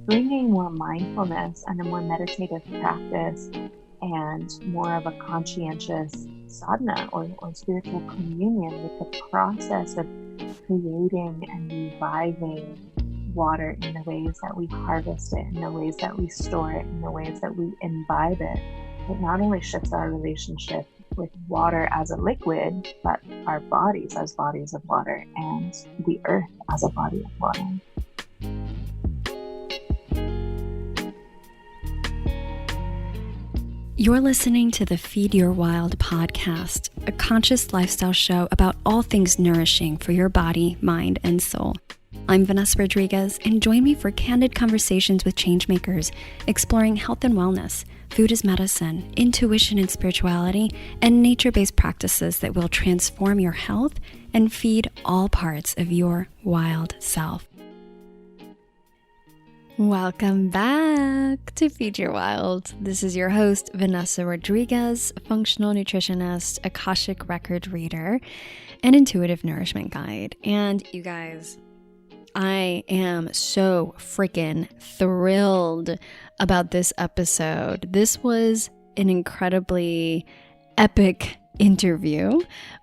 bringing more mindfulness and a more meditative practice and more of a conscientious sadhana or spiritual communion with the process of creating and reviving water in the ways that we harvest it, in the ways that we store it, in the ways that we imbibe it. It not only shifts our relationship with water as a liquid, but our bodies as bodies of water and the earth as a body of water. You're listening to the Feed Your Wild podcast, a conscious lifestyle show about all things nourishing for your body, mind, and soul. I'm Vanessa Rodriguez, and join me for candid conversations with changemakers, exploring health and wellness, food as medicine, intuition and spirituality, and nature-based practices that will transform your health and feed all parts of your wild self. Welcome back to Feed Your Wild. This is your host, Vanessa Rodriguez, functional nutritionist, Akashic Record reader, and intuitive nourishment guide. And you guys, I am so freaking thrilled about this episode. This was an incredibly epic interview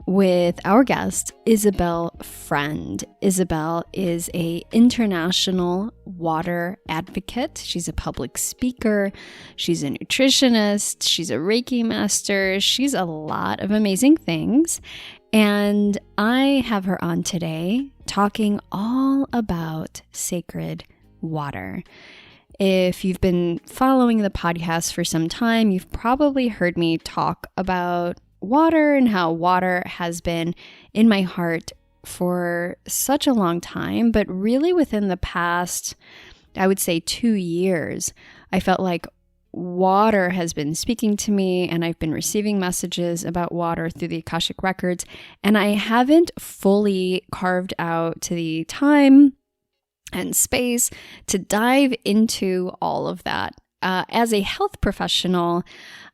with our guest, Isabel Friend. Isabel is an international water advocate. She's a public speaker. She's a nutritionist. She's a Reiki master. She's a lot of amazing things. And I have her on today talking all about sacred water. If you've been following the podcast for some time, you've probably heard me talk about water and how water has been in my heart for such a long time, but really within the past, I would say 2 years, I felt like water has been speaking to me, and I've been receiving messages about water through the Akashic Records, and I haven't fully carved out to the time and space to dive into all of that. As a health professional,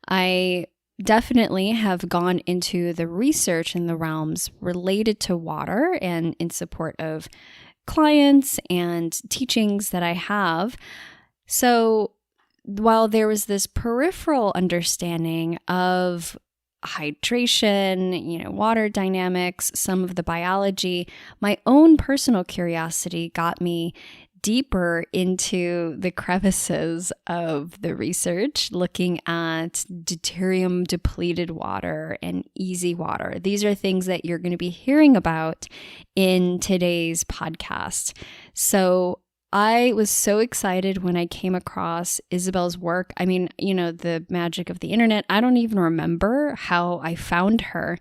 I definitely have gone into the research in the realms related to water and in support of clients and teachings that I have. So while there was this peripheral understanding of hydration, water dynamics, some of the biology, my own personal curiosity got me deeper into the crevices of the research, looking at deuterium depleted water and easy water. These are things that you're going to be hearing about in today's podcast. So I was so excited when I came across Isabel's work. I mean, the magic of the internet. I don't even remember how I found her,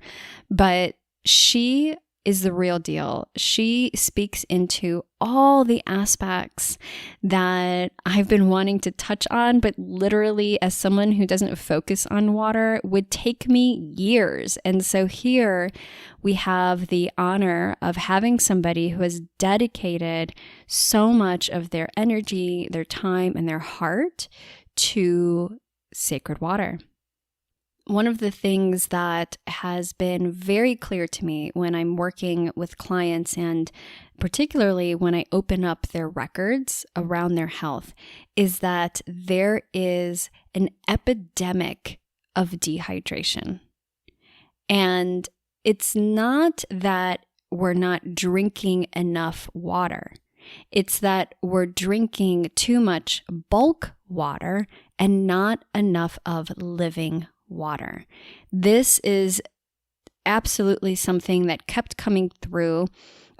but she is the real deal. She speaks into all the aspects that I've been wanting to touch on, but literally as someone who doesn't focus on water would take me years. And so here we have the honor of having somebody who has dedicated so much of their energy, their time, and their heart to sacred water. One of the things that has been very clear to me when I'm working with clients, and particularly when I open up their records around their health, is that there is an epidemic of dehydration. And it's not that we're not drinking enough water. It's that we're drinking too much bulk water and not enough of living water. This is absolutely something that kept coming through.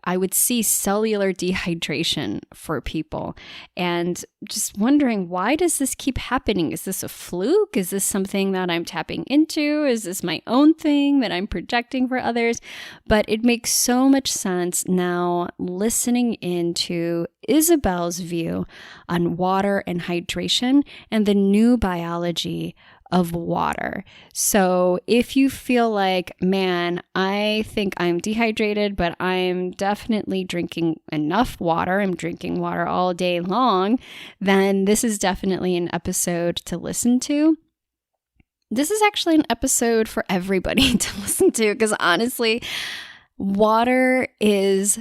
I would see cellular dehydration for people and just wondering, why does this keep happening? Is this a fluke? Is this something that I'm tapping into? Is this my own thing that I'm projecting for others? But it makes so much sense now listening into Isabel's view on water and hydration and the new biology of water. So if you feel like, man, I think I'm dehydrated, but I'm definitely drinking enough water, I'm drinking water all day long, then this is definitely an episode to listen to. This is actually an episode for everybody to listen to, because honestly, water is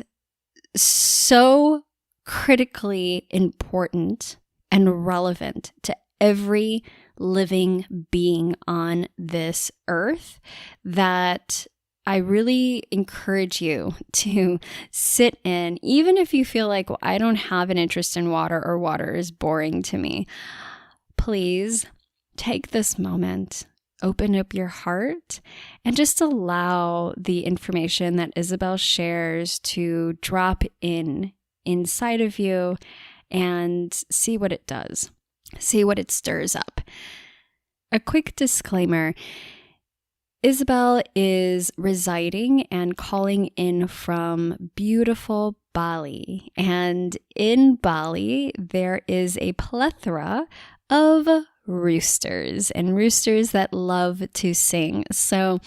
so critically important and relevant to every living being on this earth that I really encourage you to sit in, even if you feel like, well, I don't have an interest in water or water is boring to me. Please take this moment, open up your heart, and just allow the information that Isabel shares to drop inside of you and see what it does. See what it stirs up. A quick disclaimer. Isabel is residing and calling in from beautiful Bali. And in Bali, there is a plethora of roosters and roosters that love to sing. So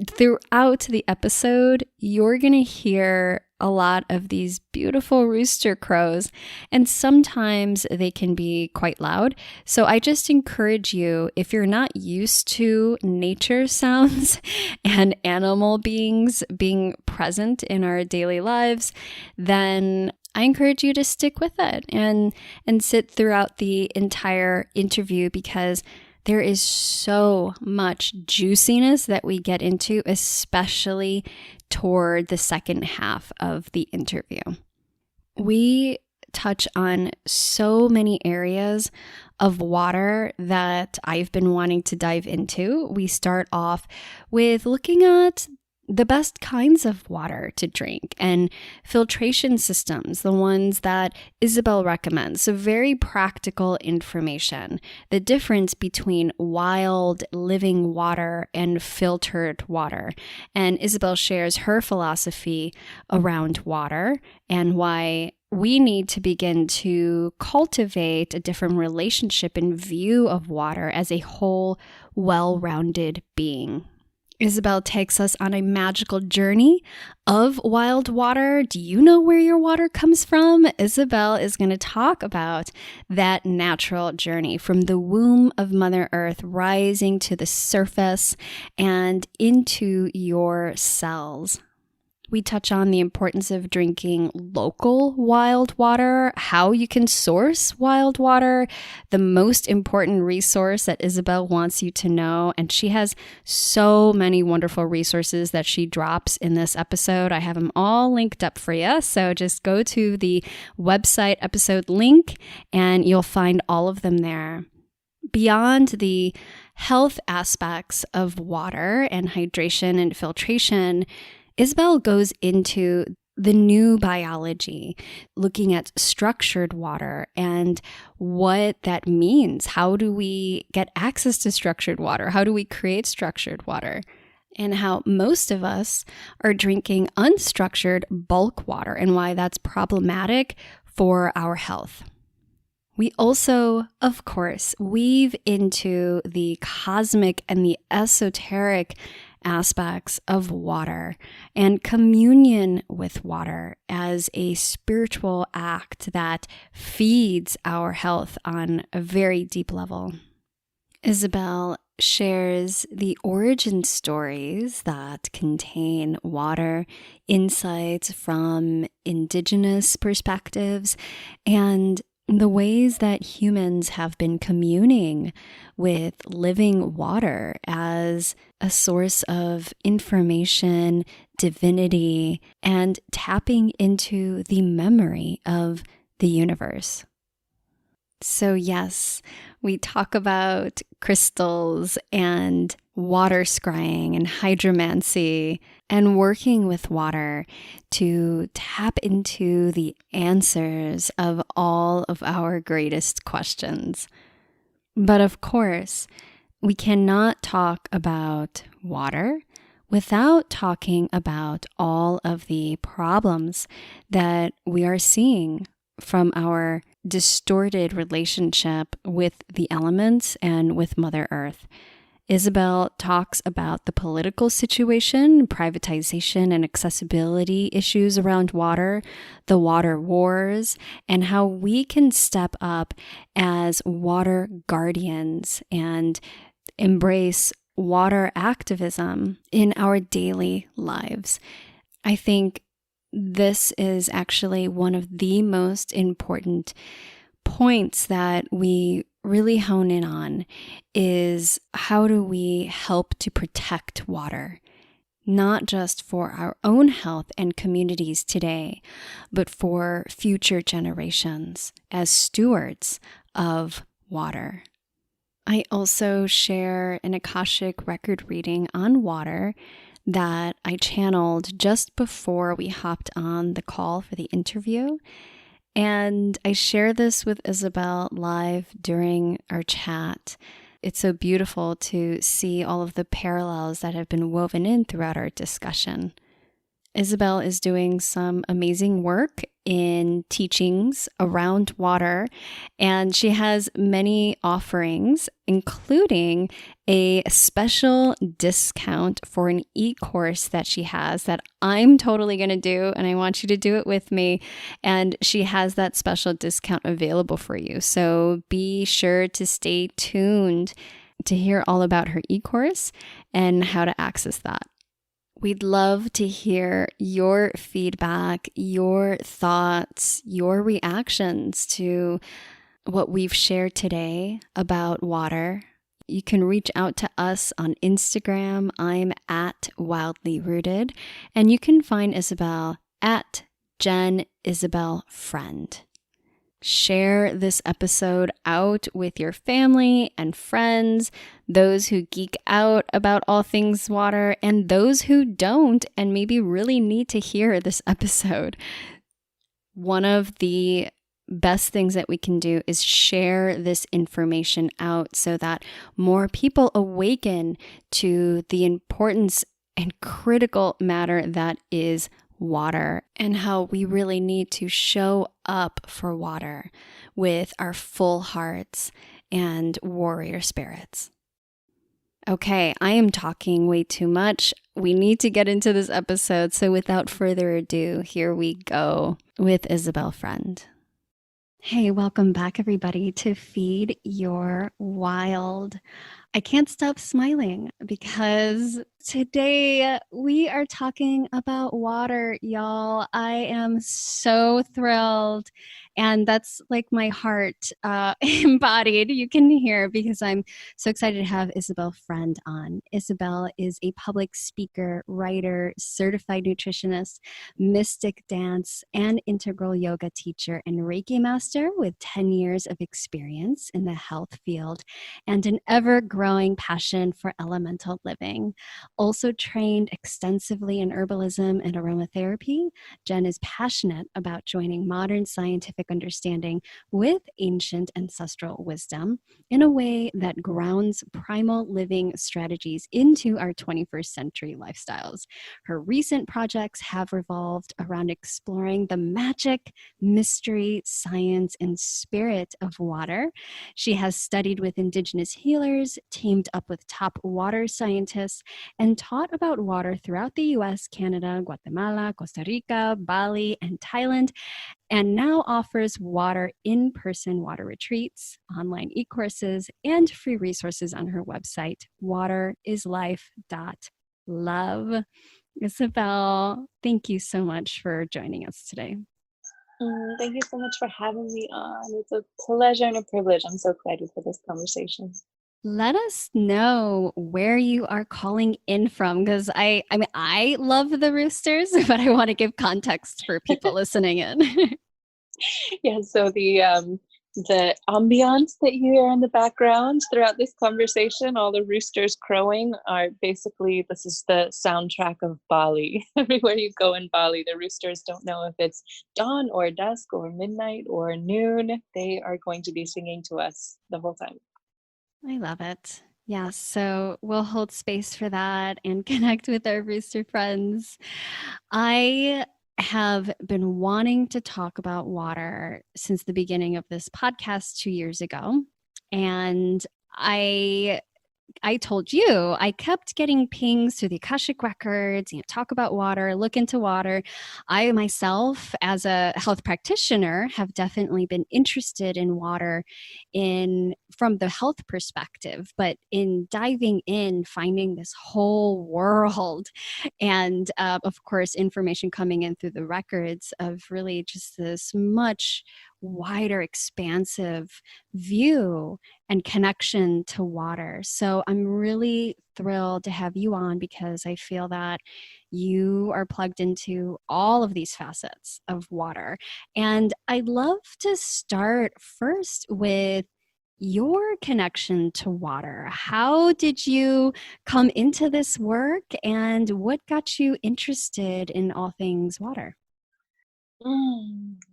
throughout the episode, you're going to hear a lot of these beautiful rooster crows, and sometimes they can be quite loud. So I just encourage you, if you're not used to nature sounds and animal beings being present in our daily lives, then I encourage you to stick with it and sit throughout the entire interview, because there is so much juiciness that we get into, especially toward the second half of the interview. We touch on so many areas of water that I've been wanting to dive into. We start off with looking at the best kinds of water to drink and filtration systems, the ones that Isabel recommends. So very practical information. The difference between wild living water and filtered water. And Isabel shares her philosophy around water and why we need to begin to cultivate a different relationship and view of water as a whole, well-rounded being. Isabel takes us on a magical journey of wild water. Do you know where your water comes from? Isabel is going to talk about that natural journey from the womb of Mother Earth, rising to the surface and into your cells. We touch on the importance of drinking local wild water, how you can source wild water, the most important resource that Isabel wants you to know. And she has so many wonderful resources that she drops in this episode. I have them all linked up for you. So just go to the website episode link and you'll find all of them there. Beyond the health aspects of water and hydration and filtration, Isabel goes into the new biology, looking at structured water and what that means. How do we get access to structured water? How do we create structured water? And how most of us are drinking unstructured bulk water and why that's problematic for our health. We also, of course, weave into the cosmic and the esoteric aspects of water and communion with water as a spiritual act that feeds our health on a very deep level. Isabel shares the origin stories that contain water, insights from indigenous perspectives, and the ways that humans have been communing with living water as a source of information, divinity, and tapping into the memory of the universe. So yes, we talk about crystals and water scrying and hydromancy and working with water to tap into the answers of all of our greatest questions. But of course, we cannot talk about water without talking about all of the problems that we are seeing from our distorted relationship with the elements and with Mother Earth. Isabel talks about the political situation, privatization and accessibility issues around water, the water wars, and how we can step up as water guardians and embrace water activism in our daily lives. I think this is actually one of the most important points that we really hone in on is how do we help to protect water, not just for our own health and communities today, but for future generations as stewards of water. I also share an Akashic Record reading on water that I channeled just before we hopped on the call for the interview. And I share this with Isabel live during our chat. It's so beautiful to see all of the parallels that have been woven in throughout our discussion. Isabel is doing some amazing work in teachings around water, and she has many offerings, including a special discount for an e-course that she has that I'm totally going to do, and I want you to do it with me. And she has that special discount available for you. So be sure to stay tuned to hear all about her e-course and how to access that. We'd love to hear your feedback, your thoughts, your reactions to what we've shared today about water. You can reach out to us on Instagram. I'm at Wildly Rooted, and you can find Isabel at Isabel Friend. Share this episode out with your family and friends, those who geek out about all things water, and those who don't and maybe really need to hear this episode. One of the best things that we can do is share this information out so that more people awaken to the importance and critical matter that is water, and how we really need to show up for water with our full hearts and warrior spirits. Okay, I am talking way too much. We need to get into this episode, so without further ado, here we go with Isabel Friend. Hey, welcome back, everybody, to Feed Your Wild. I can't stop smiling because today we are talking about water, y'all. I am so thrilled. And that's like my heart embodied. You can hear because I'm so excited to have Isabel Friend on. Isabel is a public speaker, writer, certified nutritionist, mystic dance, and integral yoga teacher and Reiki master with 10 years of experience in the health field and an ever-growing passion for elemental living. Also trained extensively in herbalism and aromatherapy, Jen is passionate about joining modern scientific understanding with ancient ancestral wisdom in a way that grounds primal living strategies into our 21st century lifestyles. Her recent projects have revolved around exploring the magic, mystery, science, and spirit of water. She has studied with indigenous healers, teamed up with top water scientists, and taught about water throughout the US, Canada, Guatemala, Costa Rica, Bali, and Thailand, and now offers water in-person water retreats, online e-courses, and free resources on her website, waterislife.love. Isabel, thank you so much for joining us today. Thank you so much for having me on. It's a pleasure and a privilege. I'm so excited for this conversation. Let us know where you are calling in from, because I mean, I love the roosters, but I want to give context for people listening in. Yeah, so the ambiance that you hear in the background throughout this conversation, all the roosters crowing, are basically, this is the soundtrack of Bali. Everywhere you go in Bali, the roosters don't know if it's dawn or dusk or midnight or noon. They are going to be singing to us the whole time. I love it. Yeah, so we'll hold space for that and connect with our rooster friends. I have been wanting to talk about water since the beginning of this podcast 2 years ago. And I told you, I kept getting pings to the Akashic Records, talk about water, look into water. I myself, as a health practitioner, have definitely been interested in water from the health perspective, but in diving in, finding this whole world, and of course, information coming in through the records of really just this much wider, expansive view and connection to water. So I'm really thrilled to have you on because I feel that you are plugged into all of these facets of water. And I'd love to start first with your connection to water. How did you come into this work and what got you interested in all things water?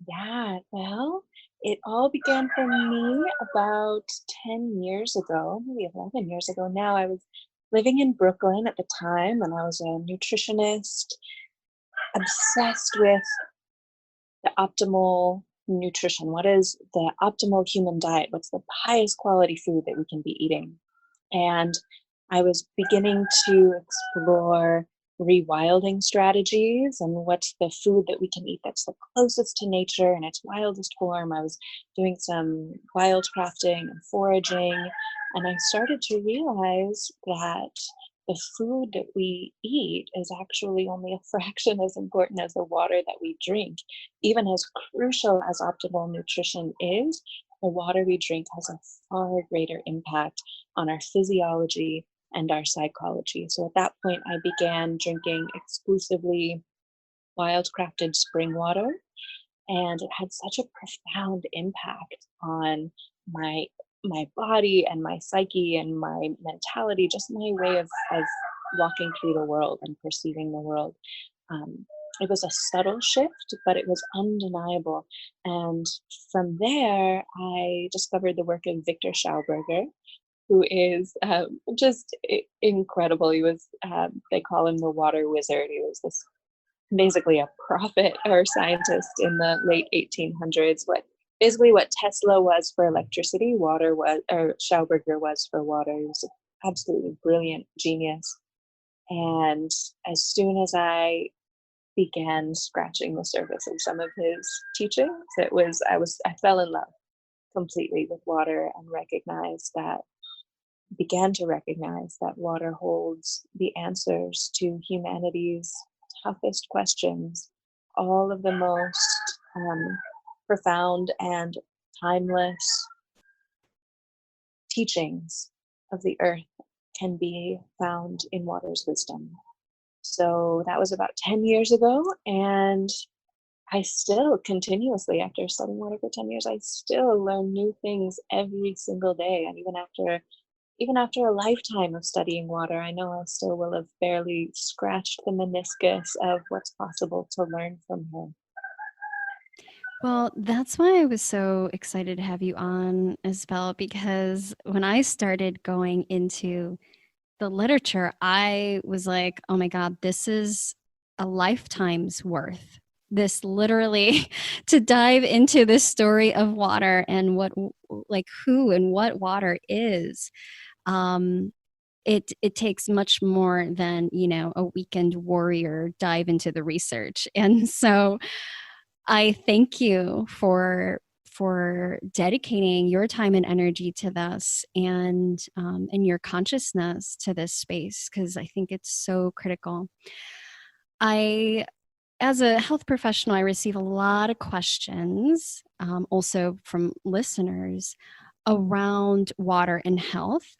Yeah, well, it all began for me about 10 years ago, maybe 11 years ago now. I was living in Brooklyn at the time, and I was a nutritionist, obsessed with the optimal nutrition. What is the optimal human diet? What's the highest quality food that we can be eating? And I was beginning to explore rewilding strategies and what's the food that we can eat that's the closest to nature in its wildest form. I was doing some wild crafting and foraging, and I started to realize that the food that we eat is actually only a fraction as important as the water that we drink. Even as crucial as optimal nutrition is, the water we drink has a far greater impact on our physiology and our psychology. So at that point, I began drinking exclusively wild crafted spring water, and it had such a profound impact on my my body and my psyche and my mentality, just my way of walking through the world and perceiving the world. um, it was a subtle shift, but it was undeniable. And from there, I discovered the work of Victor Schauberger, who is just incredible. He was, they call him the water wizard. He was this basically a prophet or scientist in the late 1800s. What Tesla was for electricity, water was, or Schauberger was for water. He was an absolutely brilliant genius. And as soon as I began scratching the surface of some of his teachings, I fell in love completely with water and began to recognize that water holds the answers to humanity's toughest questions. All of the most profound and timeless teachings of the earth can be found in water's wisdom. So that was about 10 years ago, and I still continuously, after studying water for 10 years, I still learn new things every single day. And even after a lifetime of studying water, I know I still will have barely scratched the meniscus of what's possible to learn from her. Well, that's why I was so excited to have you on, Isabel, because when I started going into the literature, I was like, oh my God, this is a lifetime's worth. This literally to dive into this story of water and like who and what water is. Um, it takes much more than, a weekend warrior dive into the research. And so I thank you for dedicating your time and energy to this and your consciousness to this space because I think it's so critical. I, as a health professional, I receive a lot of questions, also from listeners, around water and health,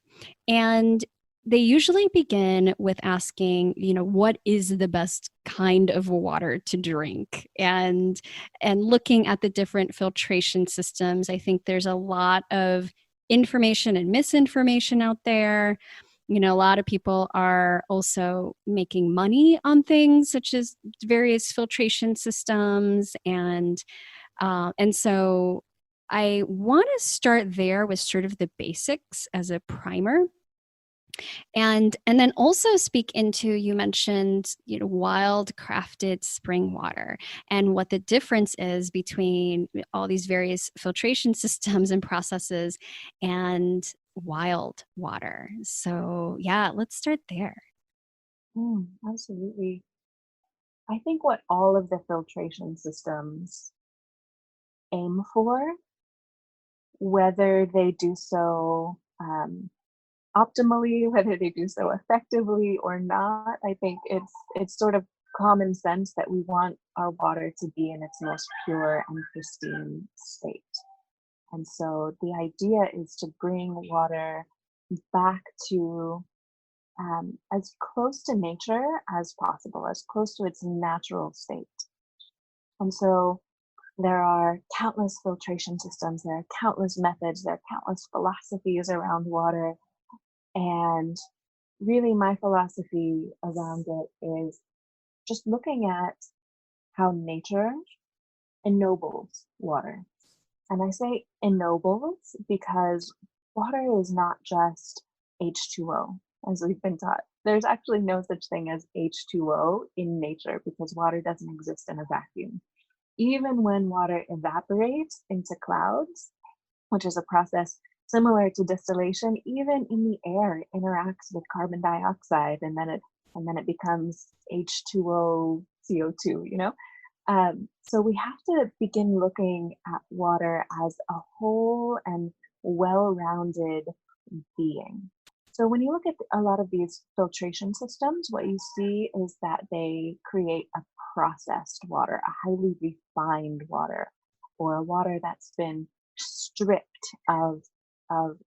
and they usually begin with asking, what is the best kind of water to drink? And looking at the different filtration systems, I think there's a lot of information and misinformation out there. A lot of people are also making money on things such as various filtration systems, and so I want to start there with sort of the basics as a primer, and then also speak into, you mentioned, wild crafted spring water and what the difference is between all these various filtration systems and processes and wild water. So yeah, let's start there. Absolutely. I think what all of the filtration systems aim for, whether they do so optimally, whether they do so effectively or not, I think it's sort of common sense that we want our water to be in its most pure and pristine state. And so the idea is to bring water back to as close to nature as possible, as close to its natural state. And so there are countless filtration systems, there are countless methods, there are countless philosophies around water. And really, my philosophy around it is just looking at how nature ennobles water. And I say ennobles because water is not just H2O, as we've been taught. There's actually no such thing as H2O in nature because water doesn't exist in a vacuum. Even when water evaporates into clouds, which is a process similar to distillation, even in the air it interacts with carbon dioxide and then it becomes H2O CO2, you know? So we have to begin looking at water as a whole and well-rounded being. So when you look at a lot of these filtration systems, what you see is that they create a processed water, a highly refined water, or a water that's been stripped of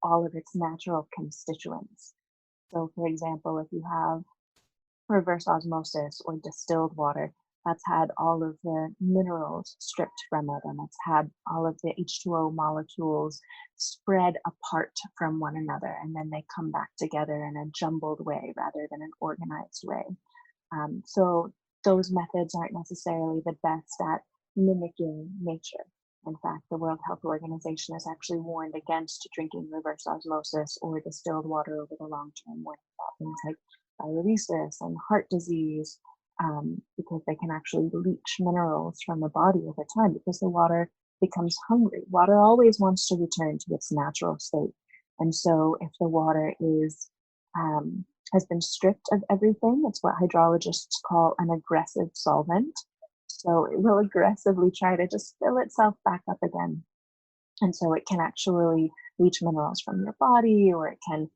all of its natural constituents. So for example, if you have reverse osmosis or distilled water, that's had all of the minerals stripped from it, and it's had all of the H2O molecules spread apart from one another, and then they come back together in a jumbled way rather than an organized way. So those methods aren't necessarily the best at mimicking nature. In fact, the World Health Organization has actually warned against drinking reverse osmosis or distilled water over the long term, warning about things like diuresis and heart disease, because they can actually leach minerals from the body over time because the water becomes hungry. Water always wants to return to its natural state. And so if the water is has been stripped of everything, it's what hydrologists call an aggressive solvent. So it will aggressively try to just fill itself back up again. And so it can actually leach minerals from your body, or it can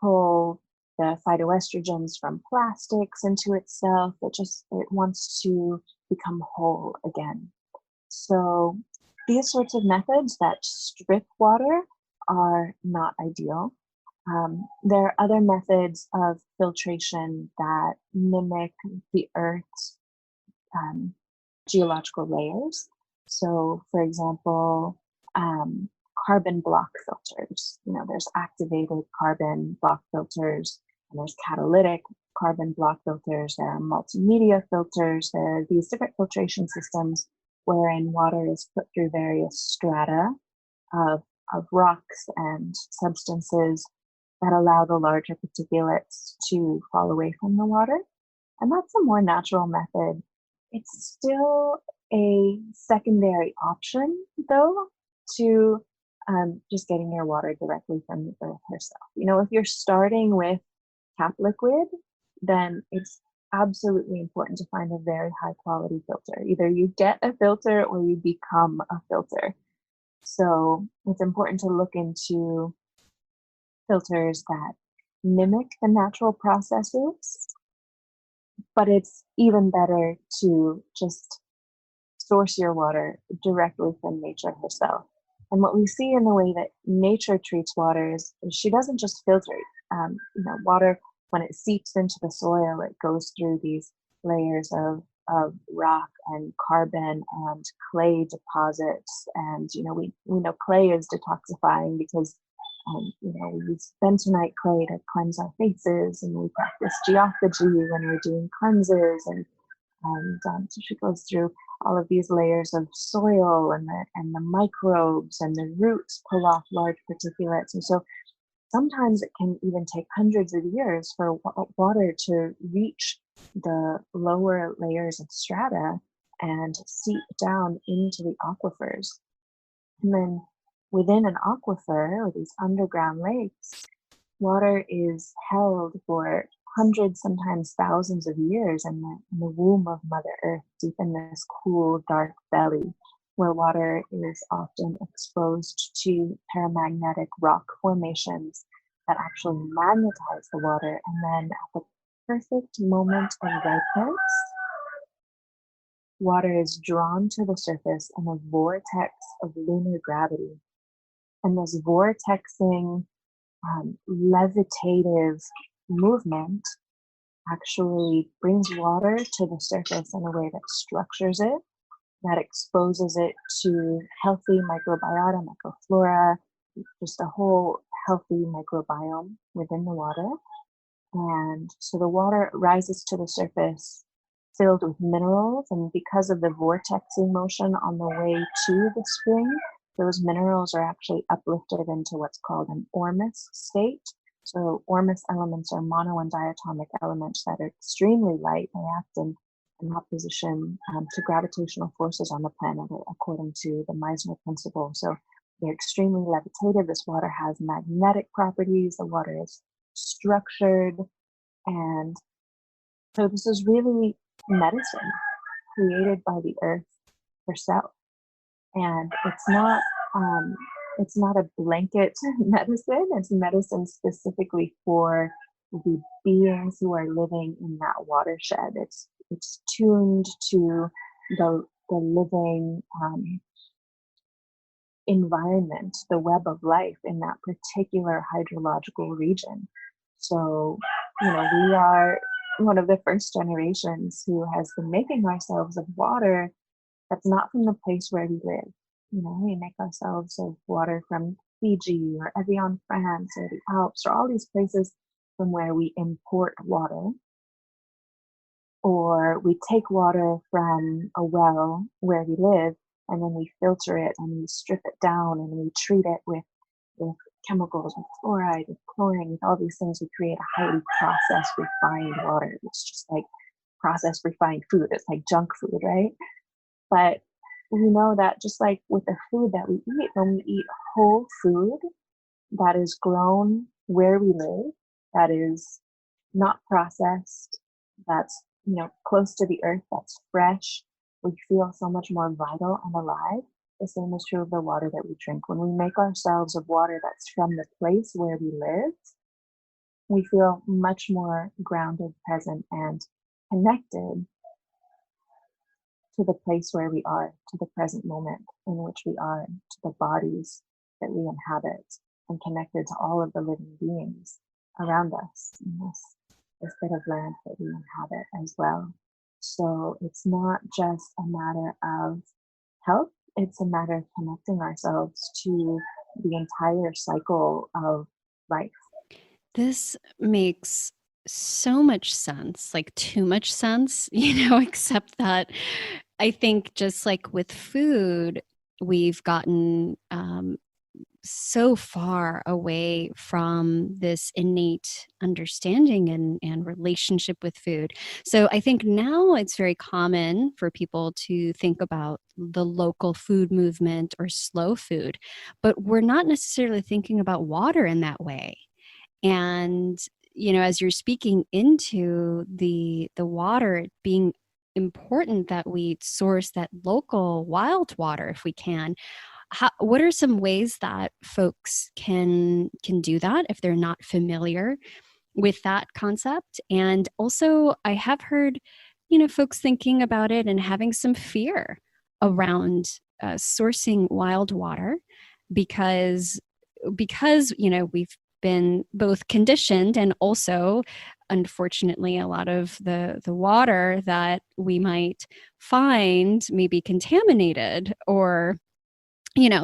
pull the phytoestrogens from plastics into itself. It wants to become whole again. So these sorts of methods that strip water are not ideal. There are other methods of filtration that mimic the Earth's geological layers. So, for example, carbon block filters. You know, there's activated carbon block filters, and there's catalytic carbon block filters. There are multimedia filters. There are these different filtration systems wherein water is put through various strata of rocks and substances that allow the larger particulates to fall away from the water. And that's a more natural method. It's still a secondary option, though, to just getting your water directly from the earth herself. You know, if you're starting with tap liquid, then it's absolutely important to find a very high quality filter. Either you get a filter or you become a filter. So it's important to look into filters that mimic the natural processes, but it's even better to just source your water directly from nature herself. And what we see in the way that nature treats water is she doesn't just filter it. Water, when it seeps into the soil, it goes through these layers of rock and carbon and clay deposits. And, we know clay is detoxifying because, we use bentonite clay to cleanse our faces, and we practice geophagy when we're doing cleanses. So she goes through all of these layers of soil, and the microbes and the roots pull off large particulates. And so sometimes it can even take hundreds of years for water to reach the lower layers of strata and seep down into the aquifers. And then within an aquifer, or these underground lakes, water is held for hundreds, sometimes thousands of years in the womb of Mother Earth, deep in this cool, dark belly, where water is often exposed to paramagnetic rock formations that actually magnetize the water. And then at the perfect moment of ripeness, water is drawn to the surface in a vortex of lunar gravity. And this vortexing, levitative movement actually brings water to the surface in a way that structures it, that exposes it to healthy microbiota, microflora, just a whole healthy microbiome within the water. And so the water rises to the surface filled with minerals, and because of the vortexing motion on the way to the spring, those minerals are actually uplifted into what's called an ormus state. So ormus elements are mono and diatomic elements that are extremely light. They act in opposition to gravitational forces on the planet, according to the Meissner principle. So they're extremely levitative. This water has magnetic properties. The water is structured. And so this is really medicine created by the earth herself. And it's not a blanket medicine. It's medicine specifically for the beings who are living in that watershed. It's tuned to the living environment, the web of life in that particular hydrological region. So, we are one of the first generations who has been making ourselves of water that's not from the place where we live. We make ourselves of water from Fiji or Evian, France, or the Alps, or all these places from where we import water. Or we take water from a well where we live, and then we filter it and we strip it down and we treat it with chemicals, with fluoride, with chlorine, with all these things. We create a highly processed, refined water. It's just like processed, refined food. It's like junk food, right? But we know that just like with the food that we eat, when we eat whole food that is grown where we live, that is not processed, that's close to the earth, that's fresh, we feel so much more vital and alive. The same is true of the water that we drink. When we make ourselves of water that's from the place where we live, we feel much more grounded, present, and connected to the place where we are, to the present moment in which we are, to the bodies that we inhabit, and connected to all of the living beings around us in this bit of land that we inhabit as well. So it's not just a matter of health, it's a matter of connecting ourselves to the entire cycle of life. This makes so much sense, like too much sense, except that I think just like with food, we've gotten so far away from this innate understanding and relationship with food. So I think now it's very common for people to think about the local food movement or slow food, but we're not necessarily thinking about water in that way. And as you're speaking into the water being important, that we source that local wild water if we can, what are some ways that folks can do that if they're not familiar with that concept? And also, I have heard, folks thinking about it and having some fear around sourcing wild water because we've been both conditioned, and also unfortunately a lot of the water that we might find may be contaminated, or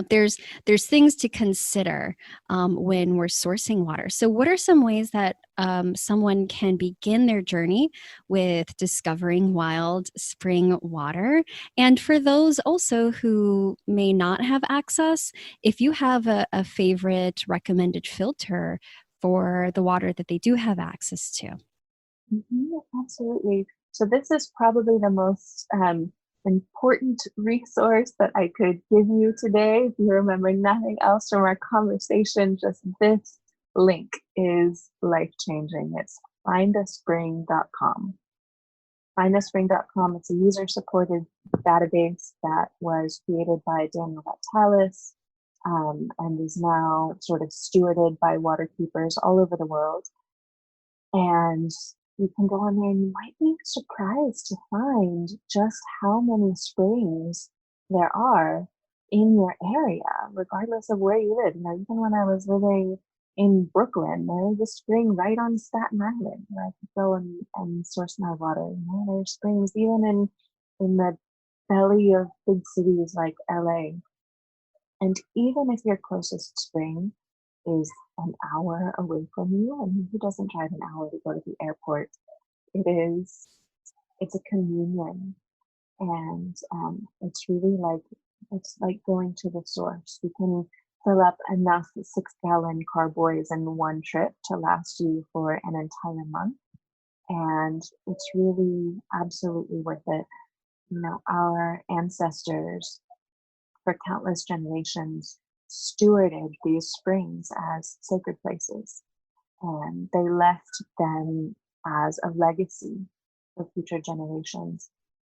there's things to consider when we're sourcing water. So what are some ways that someone can begin their journey with discovering wild spring water? And for those also who may not have access, if you have a favorite recommended filter for the water that they do have access to. Absolutely. So this is probably the most important resource that I could give you today. If you remember nothing else from our conversation, just this link is life-changing. It's findaspring.com. Findaspring.com, it's a user-supported database that was created by Daniel Vatalis and is now sort of stewarded by water keepers all over the world. And you can go on there and you might be surprised to find just how many springs there are in your area, regardless of where you live. Even when I was living in Brooklyn, there was a spring right on Staten Island where I could go and source my water. There's springs even in the belly of big cities like LA. And even if your closest spring is an hour away from you, and who doesn't drive an hour to go to the airport? It's a communion, and it's like going to the source. You can fill up enough 6-gallon carboys in one trip to last you for an entire month, and it's really absolutely worth it. Our ancestors for countless generations stewarded these springs as sacred places, and they left them as a legacy for future generations.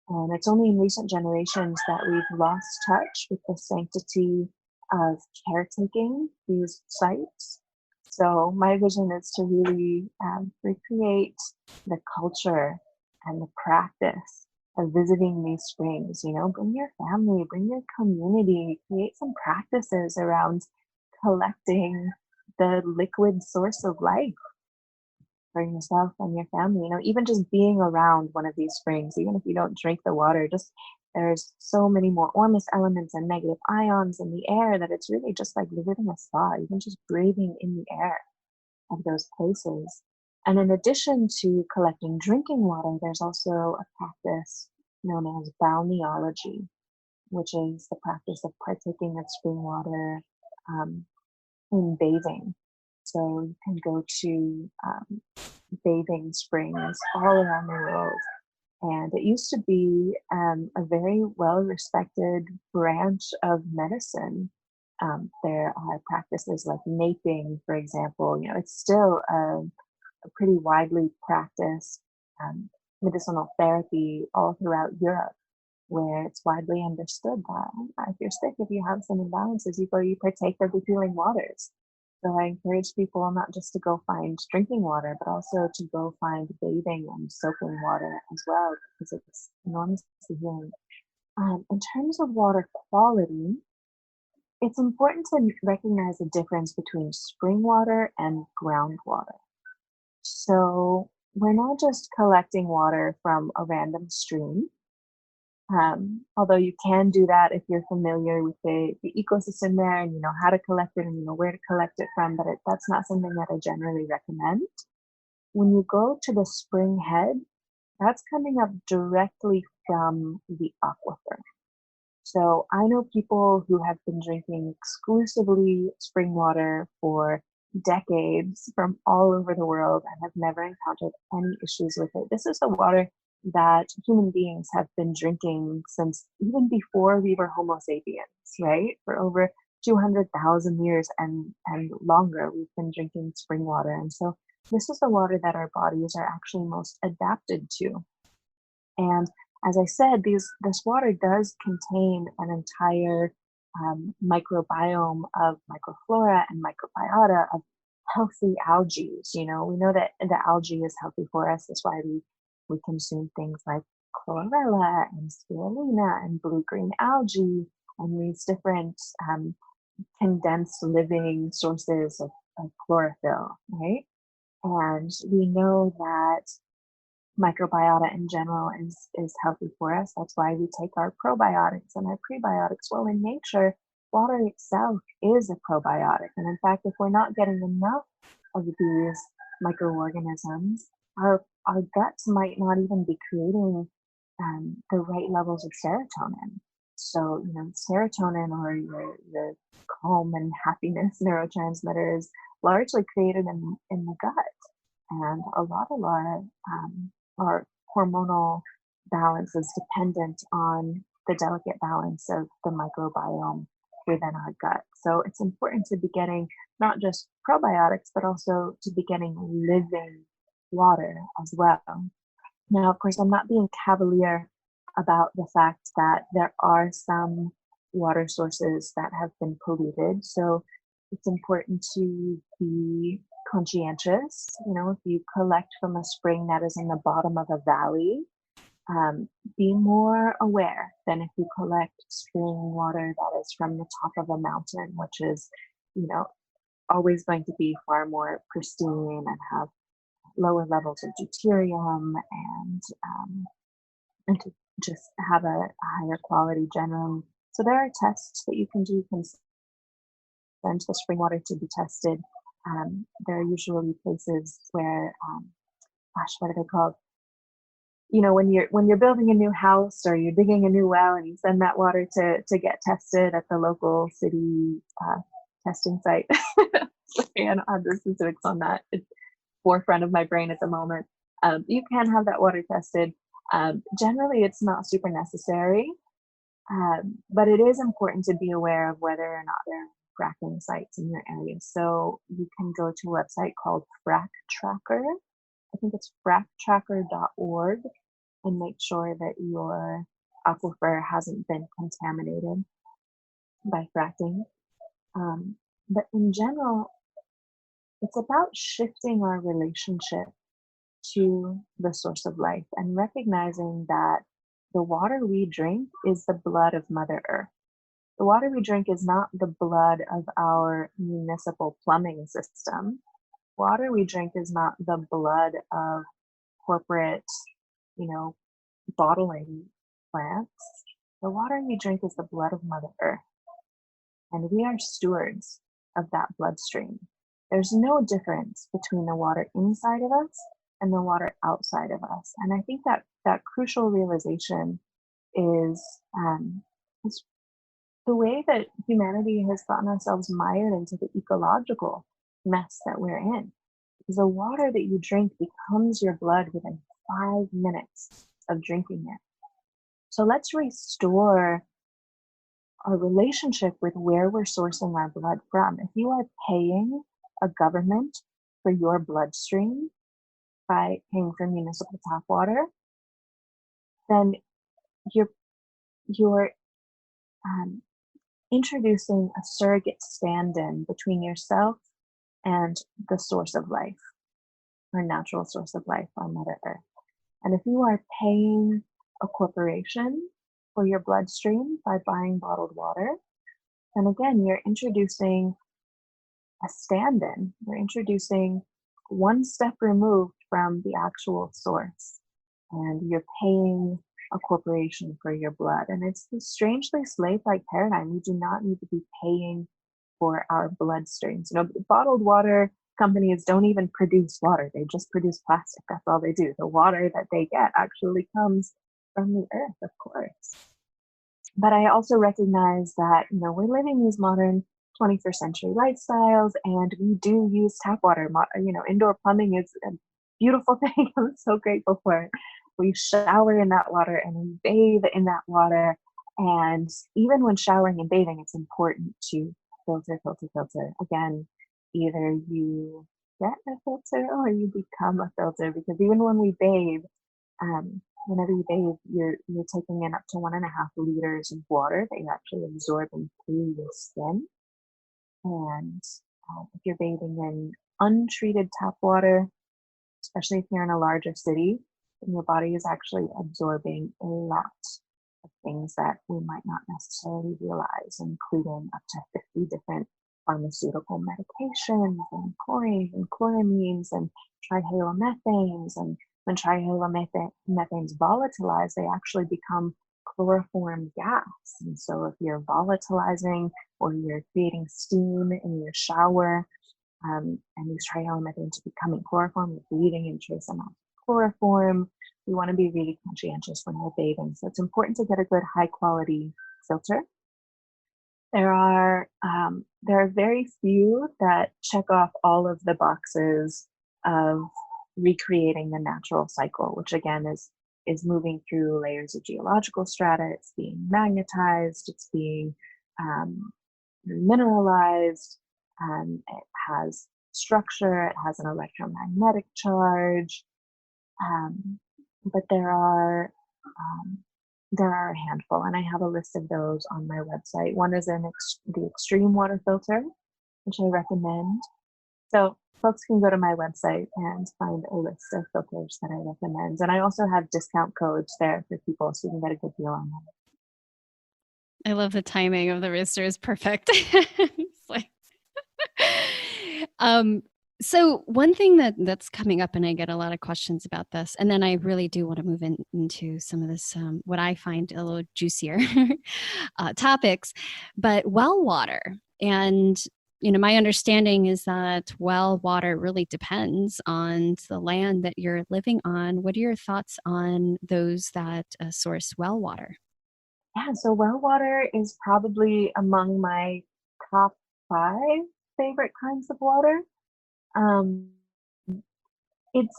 And it's only in recent generations that we've lost touch with the sanctity of caretaking these sites. So my vision is to really recreate the culture and the practice of visiting these springs. Bring your family, bring your community, create some practices around collecting the liquid source of life for yourself and your family. Even just being around one of these springs, even if you don't drink the water, just there's so many more ormus elements and negative ions in the air that it's really just like visiting a spa, even just breathing in the air of those places. And in addition to collecting drinking water, there's also a practice known as balneology, which is the practice of partaking of spring water in bathing. So you can go to bathing springs all around the world. And it used to be a very well-respected branch of medicine. There are practices like naping, for example. It's still a pretty widely practiced medicinal therapy all throughout Europe, where it's widely understood that if you're sick, if you have some imbalances, you partake of the healing waters. So I encourage people not just to go find drinking water, but also to go find bathing and soaking water as well, because it's enormously healing. In terms of water quality, it's important to recognize the difference between spring water and groundwater. So we're not just collecting water from a random stream. Although you can do that if you're familiar with the ecosystem there and you know how to collect it and you know where to collect it from, but that's not something that I generally recommend. When you go to the spring head, that's coming up directly from the aquifer. So I know people who have been drinking exclusively spring water for decades from all over the world and have never encountered any issues with it. This is the water that human beings have been drinking since even before we were Homo sapiens, right? For over 200,000 years and longer, we've been drinking spring water. And so this is the water that our bodies are actually most adapted to. And as I said, this water does contain an entire microbiome of microflora and microbiota of healthy algae. We know that the algae is healthy for us. That's why we consume things like chlorella and spirulina and blue-green algae and these different condensed living sources of chlorophyll, right? And we know that microbiota in general is healthy for us. That's why we take our probiotics and our prebiotics. Well, in nature, water itself is a probiotic. And in fact, if we're not getting enough of these microorganisms, our guts might not even be creating the right levels of serotonin. So, serotonin, or your calm and happiness neurotransmitter, is largely created in the gut. And a lot of our hormonal balance is dependent on the delicate balance of the microbiome within our gut. So it's important to be getting not just probiotics, but also to be getting living water as well. Now, of course, I'm not being cavalier about the fact that there are some water sources that have been polluted. So it's important to be conscientious. If you collect from a spring that is in the bottom of a valley, be more aware than if you collect spring water that is from the top of a mountain, which is, always going to be far more pristine and have lower levels of deuterium and to just have a higher quality generally. So there are tests that you can do. You can send the spring water to be tested. There are usually places where, what are they called? When you're building a new house or you're digging a new well, and you send that water to get tested at the local city testing site. Sorry, I don't have the specifics on that. It's forefront of my brain at the moment. You can have that water tested. Generally, it's not super necessary, but it is important to be aware of whether or not there are fracking sites in your area. So you can go to a website called Frack Tracker. I think it's fracktracker.org, and make sure that your aquifer hasn't been contaminated by fracking. But in general, it's about shifting our relationship to the source of life and recognizing that the water we drink is the blood of Mother Earth. The water we drink is not the blood of our municipal plumbing system. Water we drink is not the blood of corporate, bottling plants. The water we drink is the blood of Mother Earth. And we are stewards of that bloodstream. There's no difference between the water inside of us and the water outside of us. And I think that crucial realization is the way that humanity has gotten ourselves mired into the ecological mess that we're in. Because the water that you drink becomes your blood within 5 minutes of drinking it. So let's restore our relationship with where we're sourcing our blood from. If you are paying a government for your bloodstream by paying for municipal tap water, then you're introducing a surrogate stand-in between yourself and the source of life, our natural source of life on Mother Earth. And if you are paying a corporation for your bloodstream by buying bottled water, then again, you're introducing a stand-in. You're introducing one step removed from the actual source, and you're paying a corporation for your blood. And it's this strangely slave-like paradigm. We do not need to be paying for our bloodstreams. Bottled water companies don't even produce water. They just produce plastic. That's all they do. The water that they get actually comes from the earth, of course. But I also recognize that, we're living these modern 21st century lifestyles, and we do use tap water. Indoor plumbing is a beautiful thing. I'm so grateful for it. We shower in that water and we bathe in that water. And even when showering and bathing, it's important to filter. Again, either you get a filter or you become a filter, because even when we bathe, whenever you bathe, you're taking in up to 1.5 liters of water that you're actually absorbing through your skin. And if you're bathing in untreated tap water, especially if you're in a larger city, then your body is actually absorbing a lot of things that we might not necessarily realize, including up to 50 different pharmaceutical medications and chlorine and chloramines and trihalomethanes. And when trihalomethanes volatilize, they actually become chloroform gas. And so if you're volatilizing or you're creating steam in your shower, and these trihalomethanes are becoming chloroform, you're breathing in trace amounts of chloroform. We want to be really conscientious when we're bathing. So it's important to get a good high quality filter. There are very few that check off all of the boxes of recreating the natural cycle, which again is moving through layers of geological strata. It's being magnetized, it's being mineralized, it has structure, it has an electromagnetic charge, but there are a handful, and I have a list of those on my website. One is the extreme water filter, which I recommend. So folks can go to my website and find a list of filters that I recommend. And I also have discount codes there for people so you can get a good deal on them. I love the timing of the rooster is perfect. It's like, um, so one thing that's coming up, and I get a lot of questions about this, and then I really do want to move into some of this, what I find a little juicier topics, but well water. And my understanding is that well water really depends on the land that you're living on. What are your thoughts on those that source well water? Yeah, so well water is probably among my top 5 favorite kinds of water. Um, it's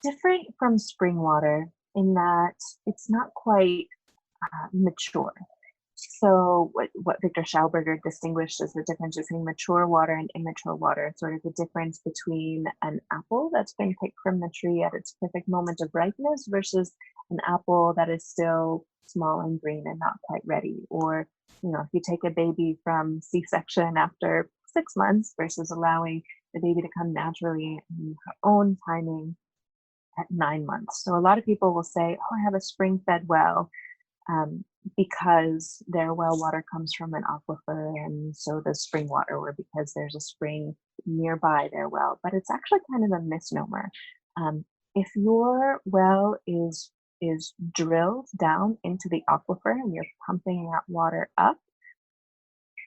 different from spring water in that it's not quite mature. So what Victor Schauberger distinguished as the difference between mature water and immature water, sort of the difference between an apple that's been picked from the tree at its perfect moment of ripeness versus an apple that is still small and green and not quite ready. Or, if you take a baby from C-section after 6 months versus allowing the baby to come naturally in her own timing at 9 months. So a lot of people will say, oh, I have a spring-fed well, because their well water comes from an aquifer and so does spring water, or because there's a spring nearby their well. But it's actually kind of a misnomer. If your well is drilled down into the aquifer and you're pumping that water up,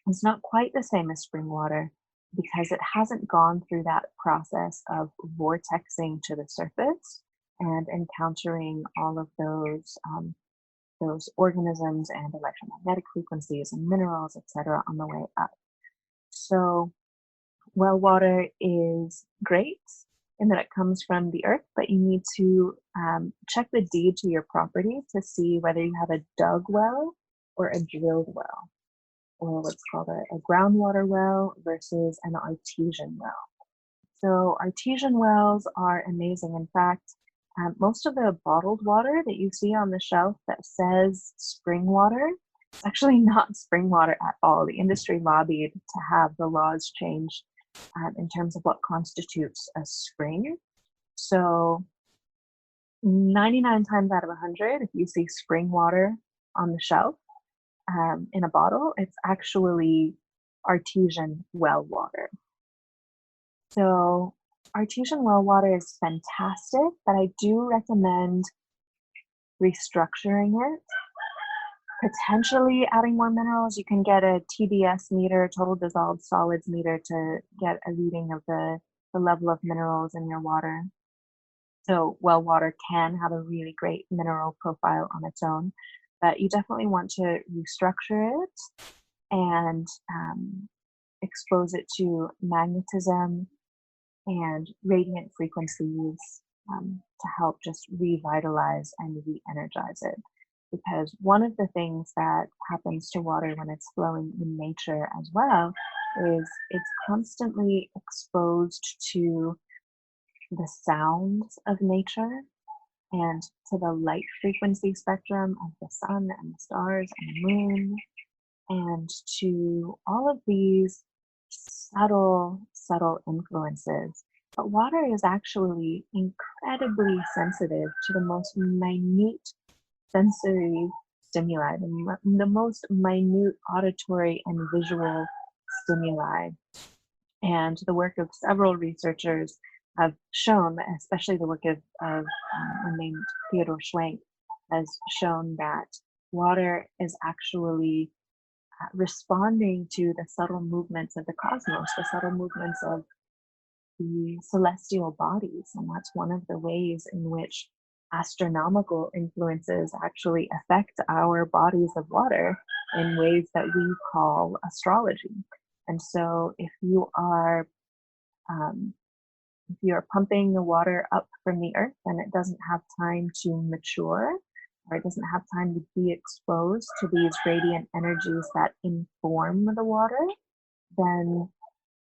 it's not quite the same as spring water because it hasn't gone through that process of vortexing to the surface and encountering all of those organisms and electromagnetic frequencies and minerals, etc., on the way up. So, well water is great in that it comes from the earth, but you need to check the deed to your property to see whether you have a dug well or a drilled well, or what's called a groundwater well versus an artesian well. So artesian wells are amazing. In fact, most of the bottled water that you see on the shelf that says spring water, it's actually not spring water at all. The industry lobbied to have the laws changed in terms of what constitutes a spring. So 99 times out of 100, if you see spring water on the shelf in a bottle, it's actually artesian well water. So artesian well water is fantastic, but I do recommend restructuring it, potentially adding more minerals. You can get a TDS meter, total dissolved solids meter, to get a reading of the level of minerals in your water. So well water can have a really great mineral profile on its own, but you definitely want to restructure it and expose it to magnetism and radiant frequencies to help just revitalize and re-energize it. Because one of the things that happens to water when it's flowing in nature as well is it's constantly exposed to the sounds of nature and to the light frequency spectrum of the sun and the stars and the moon, and to all of these subtle influences. But water is actually incredibly sensitive to the most minute sensory stimuli, the most minute auditory and visual stimuli. And the work of several researchers have shown, especially the work of one named Theodore Schwenk, has shown that water is actually responding to the subtle movements of the cosmos, the subtle movements of the celestial bodies. And that's one of the ways in which astronomical influences actually affect our bodies of water in ways that we call astrology. And so if you're pumping the water up from the earth and it doesn't have time to mature, or it doesn't have time to be exposed to these radiant energies that inform the water, then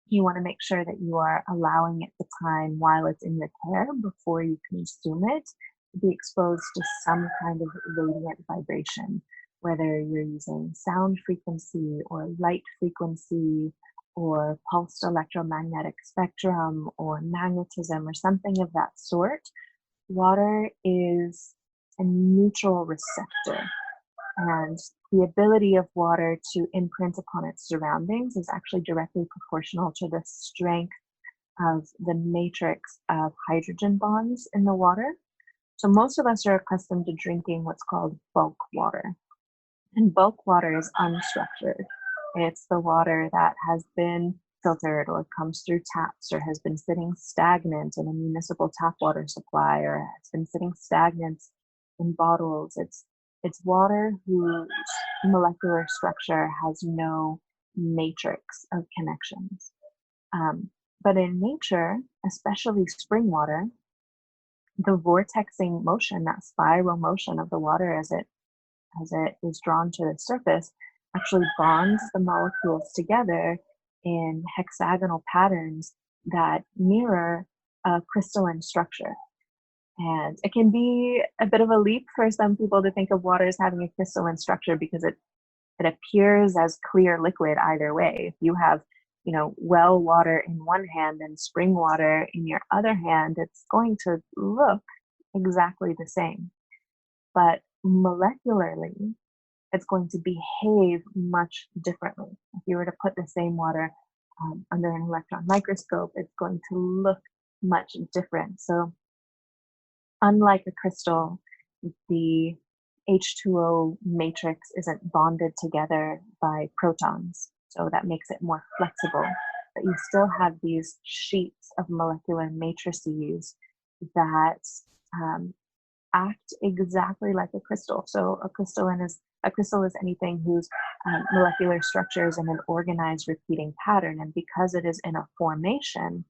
you want to make sure that you are allowing it the time while it's in your care before you consume it to be exposed to some kind of radiant vibration, whether you're using sound frequency or light frequency or pulsed electromagnetic spectrum or magnetism or something of that sort, water is a neutral receptor. And the ability of water to imprint upon its surroundings is actually directly proportional to the strength of the matrix of hydrogen bonds in the water. So most of us are accustomed to drinking what's called bulk water. And bulk water is unstructured. It's the water that has been filtered or comes through taps or has been sitting stagnant in a municipal tap water supply or has been sitting stagnant in bottles. It's water whose molecular structure has no matrix of connections. But in nature, especially spring water, the vortexing motion, that spiral motion of the water as it is drawn to the surface, actually bonds the molecules together in hexagonal patterns that mirror a crystalline structure. And it can be a bit of a leap for some people to think of water as having a crystalline structure because it appears as clear liquid either way. If you have, well water in one hand and spring water in your other hand, it's going to look exactly the same. But molecularly, it's going to behave much differently. If you were to put the same water under an electron microscope, it's going to look much different. So unlike a crystal, the H2O matrix isn't bonded together by protons, so that makes it more flexible. But you still have these sheets of molecular matrices that act exactly like a crystal. So a crystal is anything whose molecular structure is in an organized repeating pattern, and because it is in a formation,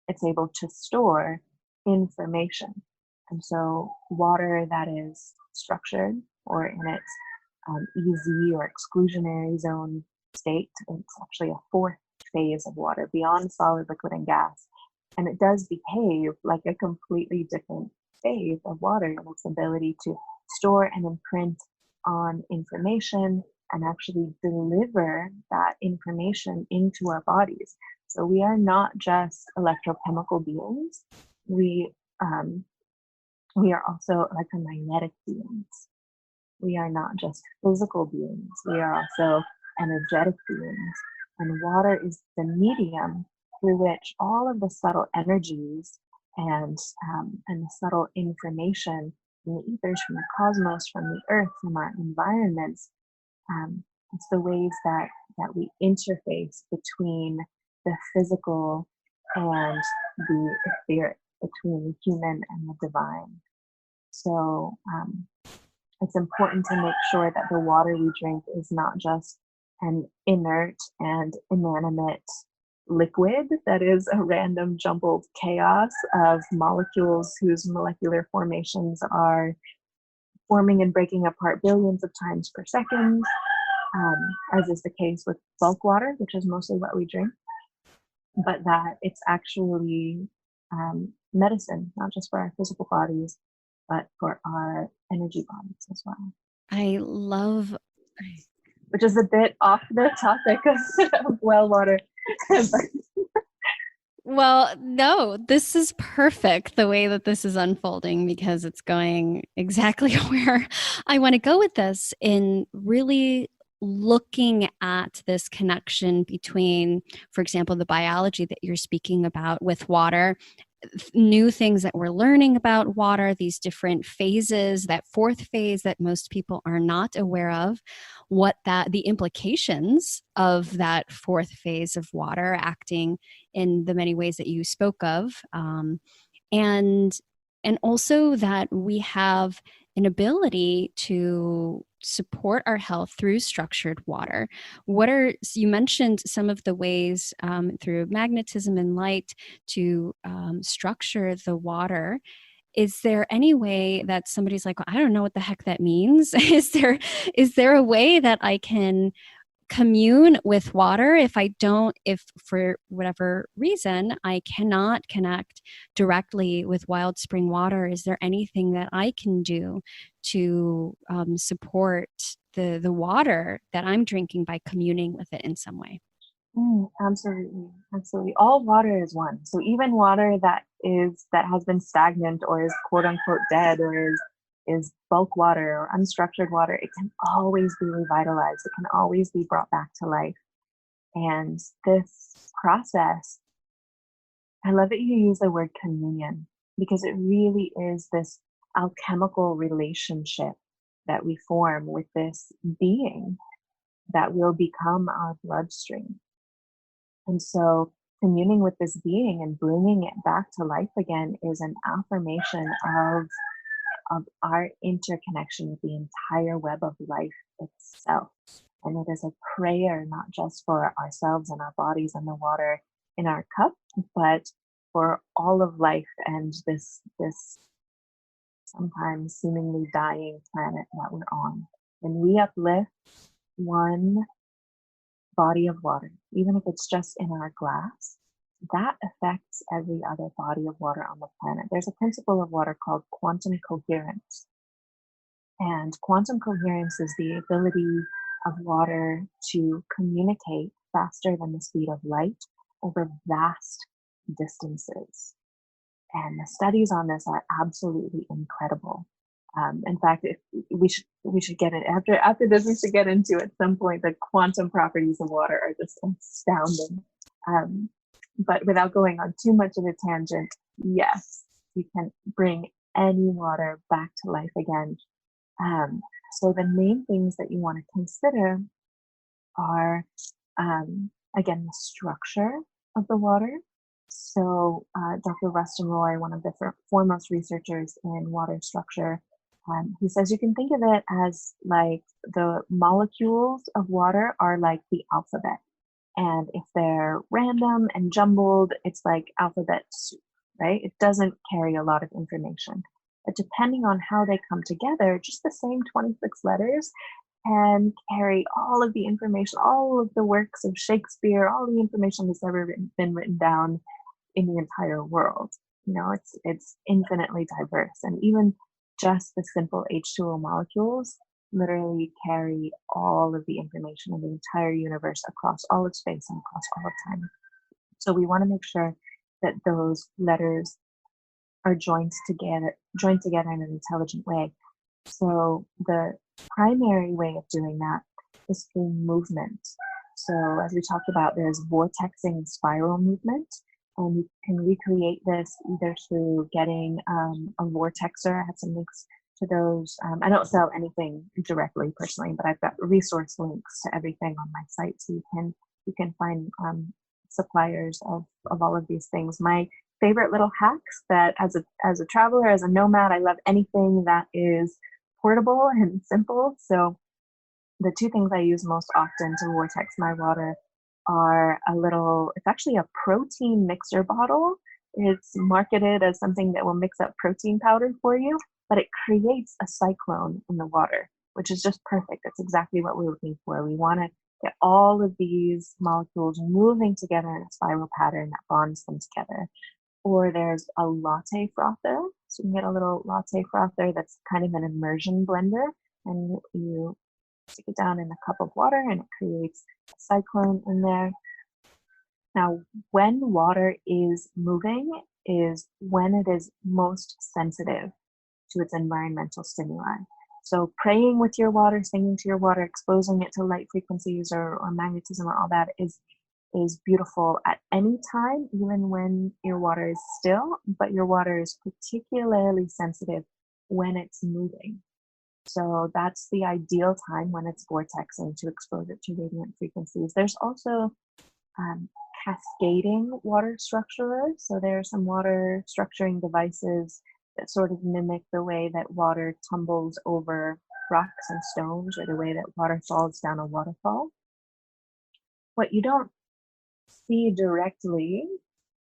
it's able to store information. And so water that is structured or in its EZ or exclusionary zone state, it's actually a fourth phase of water beyond solid, liquid, and gas. And it does behave like a completely different phase of water in its ability to store and imprint on information and actually deliver that information into our bodies. So we are not just electrochemical beings. We are also electromagnetic beings. We are not just physical beings. We are also energetic beings. And water is the medium through which all of the subtle energies and the subtle information from the ethers, from the cosmos, from the earth, from our environments, it's the ways that we interface between the physical and the etheric, between the human and the divine. So it's important to make sure that the water we drink is not just an inert and inanimate liquid that is a random jumbled chaos of molecules whose molecular formations are forming and breaking apart billions of times per second, as is the case with bulk water, which is mostly what we drink, but that it's actually medicine, not just for our physical bodies, but for our energy bodies as well. I love... Which is a bit off the topic of well water. Well, no, this is perfect the way that this is unfolding because it's going exactly where I want to go with this in really looking at this connection between, for example, the biology that you're speaking about with water, new things that we're learning about water, these different phases, that fourth phase that most people are not aware of, the implications of that fourth phase of water acting in the many ways that you spoke of, and also that we have an ability to support our health through structured water. You mentioned some of the ways through magnetism and light to structure the water. Is there any way that somebody's like, well, I don't know what the heck that means? Is there a way that I can commune with water if for whatever reason I cannot connect directly with wild spring water? Is there anything that I can do to support the water that I'm drinking by communing with it in some way? Absolutely, absolutely. All water is one. So even water that has been stagnant or is quote unquote dead or is bulk water or unstructured water, it can always be revitalized. It can always be brought back to life. And this process, I love that you use the word communion because it really is this alchemical relationship that we form with this being that will become our bloodstream. And so communing with this being and bringing it back to life again is an affirmation of our interconnection with the entire web of life itself. And it is a prayer not just for ourselves and our bodies and the water in our cup, but for all of life and this sometimes seemingly dying planet that we're on. And we uplift one body of water, even if it's just in our glass, that affects every other body of water on the planet. There's a principle of water called quantum coherence. And quantum coherence is the ability of water to communicate faster than the speed of light over vast distances. And the studies on this are absolutely incredible. In fact, if we should get it after this. We should get into at some point the quantum properties of water are just astounding. Um, but without going on too much of a tangent, yes, you can bring any water back to life again. So the main things that you want to consider are, again, the structure of the water. So Dr. Rustin Roy, one of the foremost researchers in water structure, he says you can think of it as like the molecules of water are like the alphabet. And if they're random and jumbled, it's like alphabet soup, right? It doesn't carry a lot of information. But depending on how they come together, just the same 26 letters can carry all of the information, all of the works of Shakespeare, all the information that's ever been written down in the entire world. You know, it's infinitely diverse. And even just the simple H2O molecules literally carry all of the information in the entire universe across all of space and across all of time. So we want to make sure that those letters are joined together in an intelligent way. So the primary way of doing that is through movement. So as we talked about, there's vortexing spiral movement, and you can recreate this either through getting a vortexer. I have some links to those. I don't sell anything directly personally, but I've got resource links to everything on my site, so you can find suppliers of all of these things. My favorite little hacks that as a traveler, as a nomad, I love anything that is portable and simple. So the two things I use most often to vortex my water are it's actually a protein mixer bottle. It's marketed as something that will mix up protein powder for you, but it creates a cyclone in the water, which is just perfect. That's exactly what we're looking for. We want to get all of these molecules moving together in a spiral pattern that bonds them together. Or there's a latte frother. So you can get a little latte frother that's kind of an immersion blender, and you stick it down in a cup of water and it creates a cyclone in there. Now, when water is moving is when it is most sensitive to its environmental stimuli. So praying with your water, singing to your water, exposing it to light frequencies or magnetism or all that is beautiful at any time, even when your water is still, but your water is particularly sensitive when it's moving. So that's the ideal time when it's vortexing to expose it to radiant frequencies. There's also cascading water structurers. So there are some water structuring devices that sort of mimic the way that water tumbles over rocks and stones or the way that water falls down a waterfall. What you don't see directly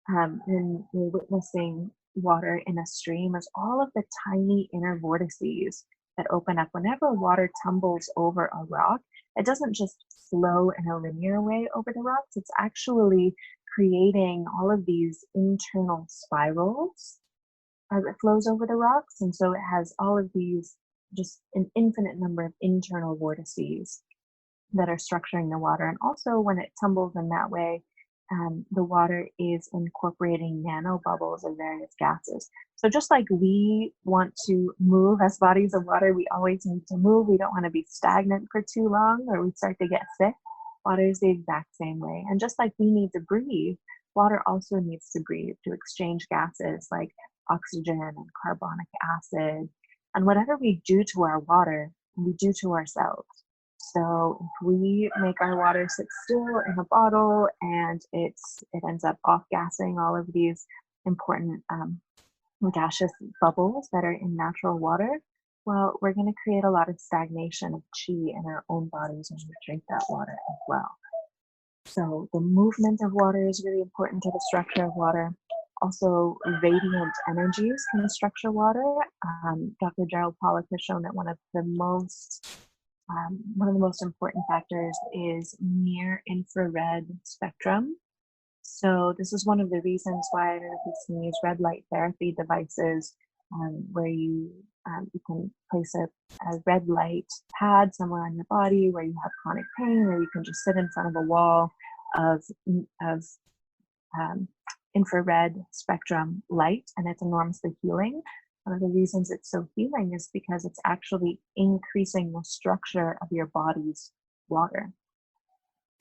when you're witnessing water in a stream is all of the tiny inner vortices that open up. Whenever water tumbles over a rock, it doesn't just flow in a linear way over the rocks, it's actually creating all of these internal spirals as it flows over the rocks. And so it has all of these, just an infinite number of internal vortices. that are structuring the water. And also, when it tumbles in that way, the water is incorporating nanobubbles of various gases. So just like we want to move as bodies of water, we always need to move. We don't want to be stagnant for too long or we start to get sick. Water is the exact same way. And just like we need to breathe, water also needs to breathe to exchange gases like oxygen and carbonic acid. And whatever we do to our water, we do to ourselves. So if we make our water sit still in a bottle and it ends up off-gassing all of these important gaseous bubbles that are in natural water, well, we're going to create a lot of stagnation of chi in our own bodies when we drink that water as well. So the movement of water is really important to the structure of water. Also, radiant energies can structure water. Dr. Gerald Pollack has shown that one of the most important factors is near infrared spectrum. So this is one of the reasons why I don't know if you've seen these red light therapy devices where you can place a red light pad somewhere on your body where you have chronic pain, or you can just sit in front of a wall of infrared spectrum light, and it's enormously healing. One of the reasons it's so healing is because it's actually increasing the structure of your body's water.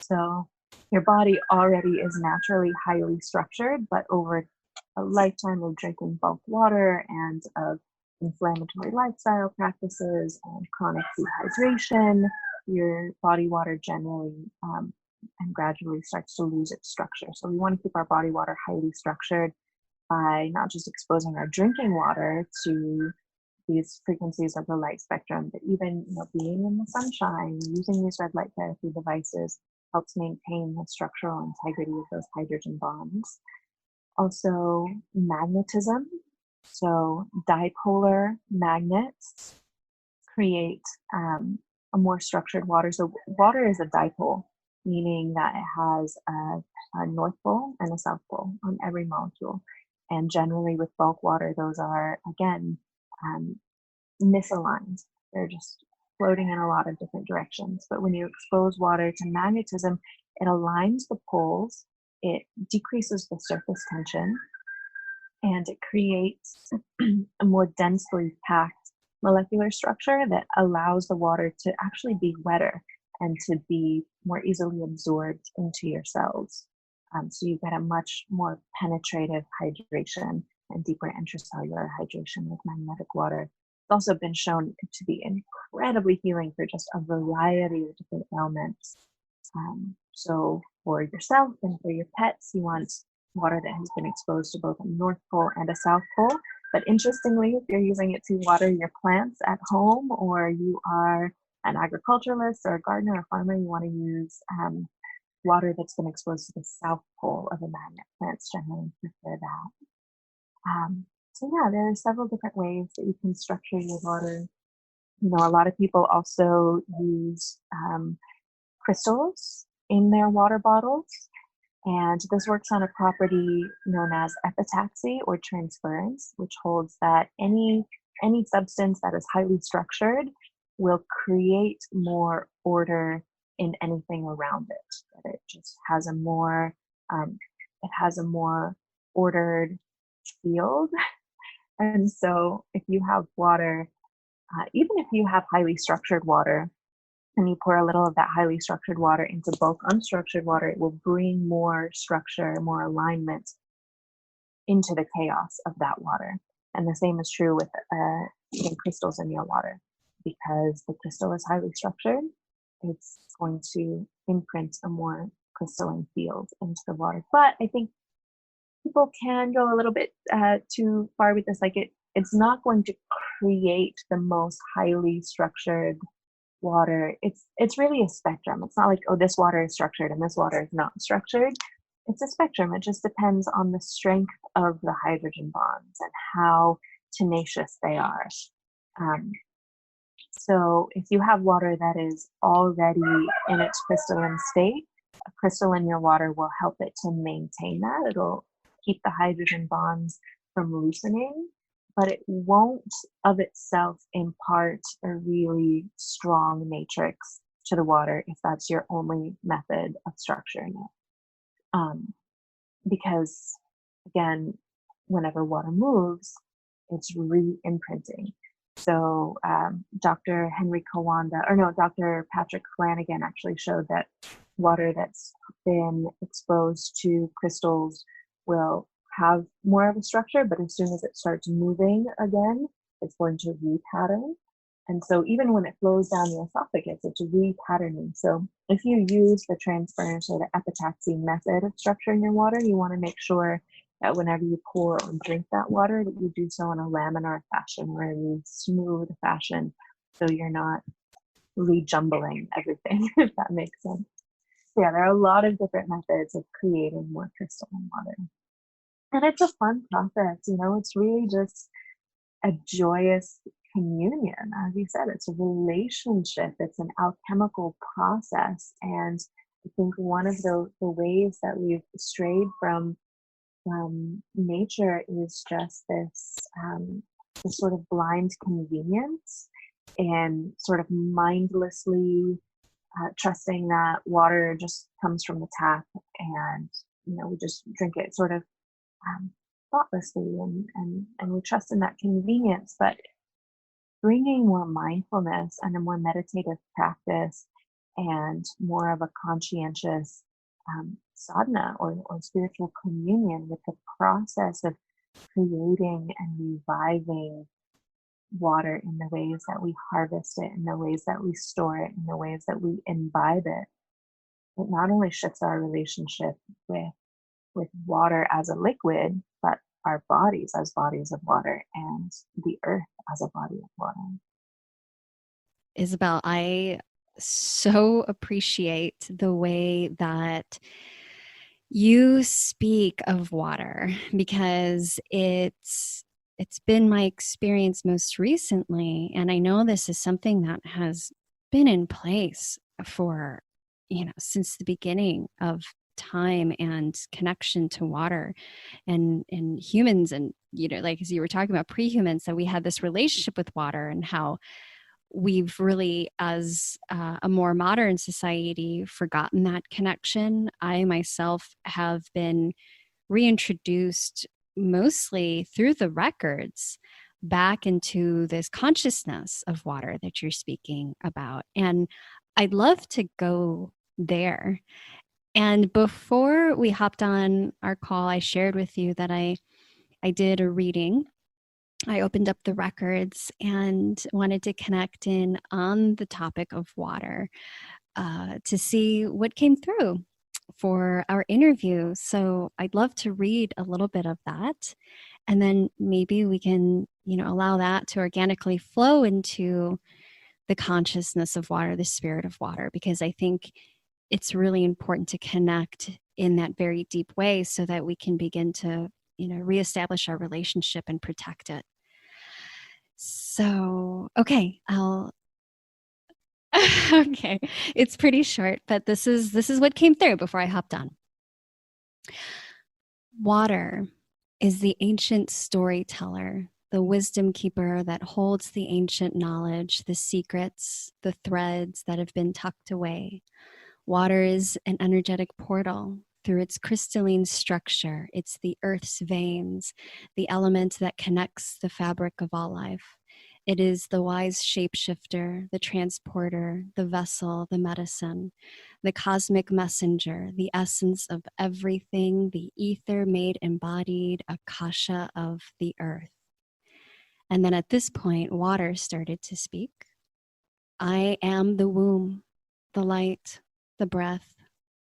So your body already is naturally highly structured, but over a lifetime of drinking bulk water and of inflammatory lifestyle practices and chronic dehydration, your body water generally and gradually starts to lose its structure. So we want to keep our body water highly structured by not just exposing our drinking water to these frequencies of the light spectrum, but even being in the sunshine, using these red light therapy devices helps maintain the structural integrity of those hydrogen bonds. Also, magnetism. So dipolar magnets create a more structured water. So water is a dipole, meaning that it has a north pole and a south pole on every molecule. And generally with bulk water, those are, again, misaligned. They're just floating in a lot of different directions. But when you expose water to magnetism, it aligns the poles, it decreases the surface tension, and it creates a more densely packed molecular structure that allows the water to actually be wetter and to be more easily absorbed into your cells. So you get a much more penetrative hydration and deeper intracellular hydration with magnetic water. It's also been shown to be incredibly healing for just a variety of different ailments. So for yourself and for your pets, you want water that has been exposed to both a North Pole and a South Pole. But interestingly, if you're using it to water your plants at home, or you are an agriculturalist or a gardener or farmer, you want to use water that's been exposed to the South Pole of a magnet. Plants generally prefer that. So yeah, there are several different ways that you can structure your water. A lot of people also use crystals in their water bottles. And this works on a property known as epitaxy or transference, which holds that any substance that is highly structured will create more order in anything around it. That it just has a more ordered field. And so if you have water, even if you have highly structured water, and you pour a little of that highly structured water into bulk unstructured water, it will bring more structure, more alignment into the chaos of that water. And the same is true with putting crystals in your water. Because the crystal is highly structured, it's going to imprint a more crystalline field into the water. But I think people can go a little bit too far with this. Like it's not going to create the most highly structured water. It's really a spectrum. It's not like, oh, this water is structured and this water is not structured. It's a spectrum. It just depends on the strength of the hydrogen bonds and how tenacious they are. So if you have water that is already in its crystalline state, a crystal in your water will help it to maintain that. It'll keep the hydrogen bonds from loosening, but it won't of itself impart a really strong matrix to the water if that's your only method of structuring it. Because again, whenever water moves, it's re-imprinting. So Dr. Patrick Flanagan actually showed that water that's been exposed to crystals will have more of a structure, but as soon as it starts moving again, it's going to repattern. And so even when it flows down the esophagus, it's repatterning. So if you use the transference or the epitaxy method of structuring your water, you want to make sure that whenever you pour or drink that water, that you do so in a laminar fashion or a smooth fashion, so you're not rejumbling everything, if that makes sense. So yeah, there are a lot of different methods of creating more crystalline water. And it's a fun process, it's really just a joyous communion. As you said, it's a relationship, it's an alchemical process. And I think one of the ways that we've strayed from nature is just this sort of blind convenience and sort of mindlessly trusting that water just comes from the tap and we just drink it sort of thoughtlessly and we trust in that convenience. But bringing more mindfulness and a more meditative practice and more of a conscientious sadhana or spiritual communion with the process of creating and reviving water in the ways that we harvest it, in the ways that we store it, in the ways that we imbibe it. It not only shifts our relationship with water as a liquid, but our bodies as bodies of water and the earth as a body of water. Isabel, I so appreciate the way that you speak of water, because it's been my experience most recently, and I know this is something that has been in place for since the beginning of time and connection to water and humans, and like as you were talking about pre-humans, that we had this relationship with water, and how we've really, as a more modern society, forgotten that connection. I myself have been reintroduced mostly through the records back into this consciousness of water that you're speaking about. And I'd love to go there. And before we hopped on our call, I shared with you that I did a reading. I opened up the records and wanted to connect in on the topic of water to see what came through for our interview. So I'd love to read a little bit of that, and then maybe we can, allow that to organically flow into the consciousness of water, the spirit of water, because I think it's really important to connect in that very deep way so that we can begin to, reestablish our relationship and protect it. So, okay, okay, it's pretty short, but this is what came through before I hopped on. Water is the ancient storyteller, the wisdom keeper that holds the ancient knowledge, the secrets, the threads that have been tucked away. Water is an energetic portal. Through its crystalline structure, it's the earth's veins, the element that connects the fabric of all life. It is the wise shapeshifter, the transporter, the vessel, the medicine, the cosmic messenger, the essence of everything, the ether made embodied, akasha of the earth. And then at this point, water started to speak. I am the womb, the light, the breath,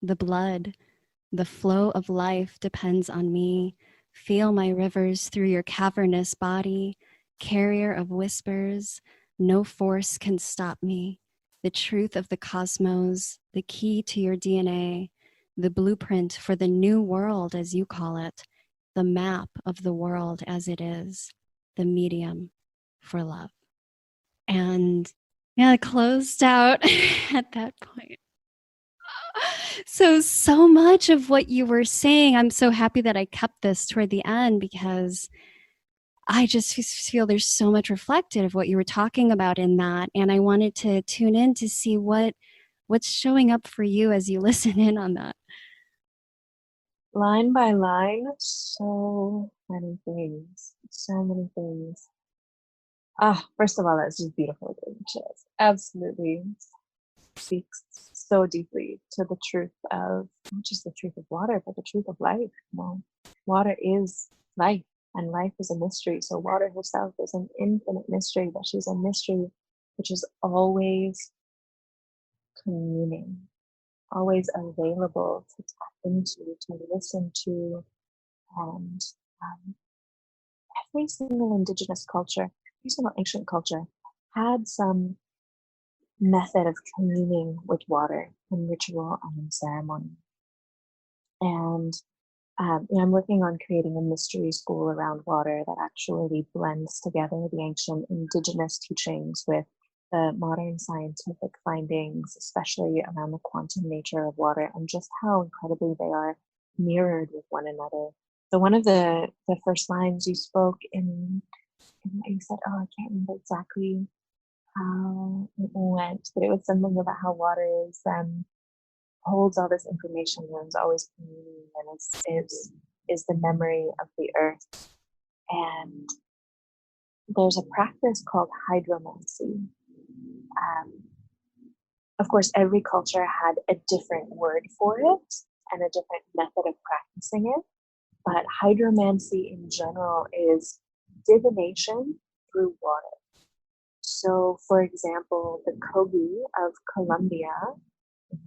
the blood. The flow of life depends on me. Feel my rivers through your cavernous body, carrier of whispers. No force can stop me. The truth of the cosmos, the key to your DNA, the blueprint for the new world, as you call it, the map of the world as it is, the medium for love. And yeah, it closed out at that point. So much of what you were saying, I'm so happy that I kept this toward the end, because I just feel there's so much reflected of what you were talking about in that. And I wanted to tune in to see what What's showing up for you as you listen in on that? Line by line, so many things. So many things. First of all, that's just beautiful. Just absolutely speaks so deeply to the truth of not just the truth of water, but the truth of life. You know, water is life, and life is a mystery. So water herself is an infinite mystery, but she's a mystery which is always communing, always available to tap into, to listen to, and um, every single indigenous culture, every single ancient culture had some method of communing with water in ritual and in ceremony. And I'm working on creating a mystery school around water that actually blends together the ancient indigenous teachings with the modern scientific findings, especially around the quantum nature of water and just how incredibly they are mirrored with one another. So one of the first lines you spoke in you said, oh, I can't remember exactly how it went, but it was something about how water holds all this information and is always communing and is the memory of the earth. And there's a practice called hydromancy. Of course, every culture had a different word for it and a different method of practicing it. But hydromancy in general is divination through water. So, for example, the Kogi of Colombia,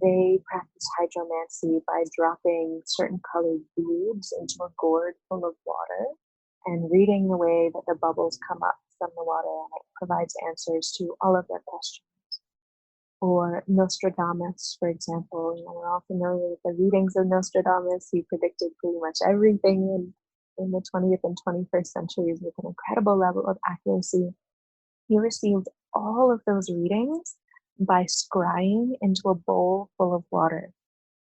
they practice hydromancy by dropping certain colored beads into a gourd full of water and reading the way that the bubbles come up from the water, and it provides answers to all of their questions. Or Nostradamus, for example, we're all familiar with the readings of Nostradamus. He predicted pretty much everything in the 20th and 21st centuries with an incredible level of accuracy. He received all of those readings by scrying into a bowl full of water.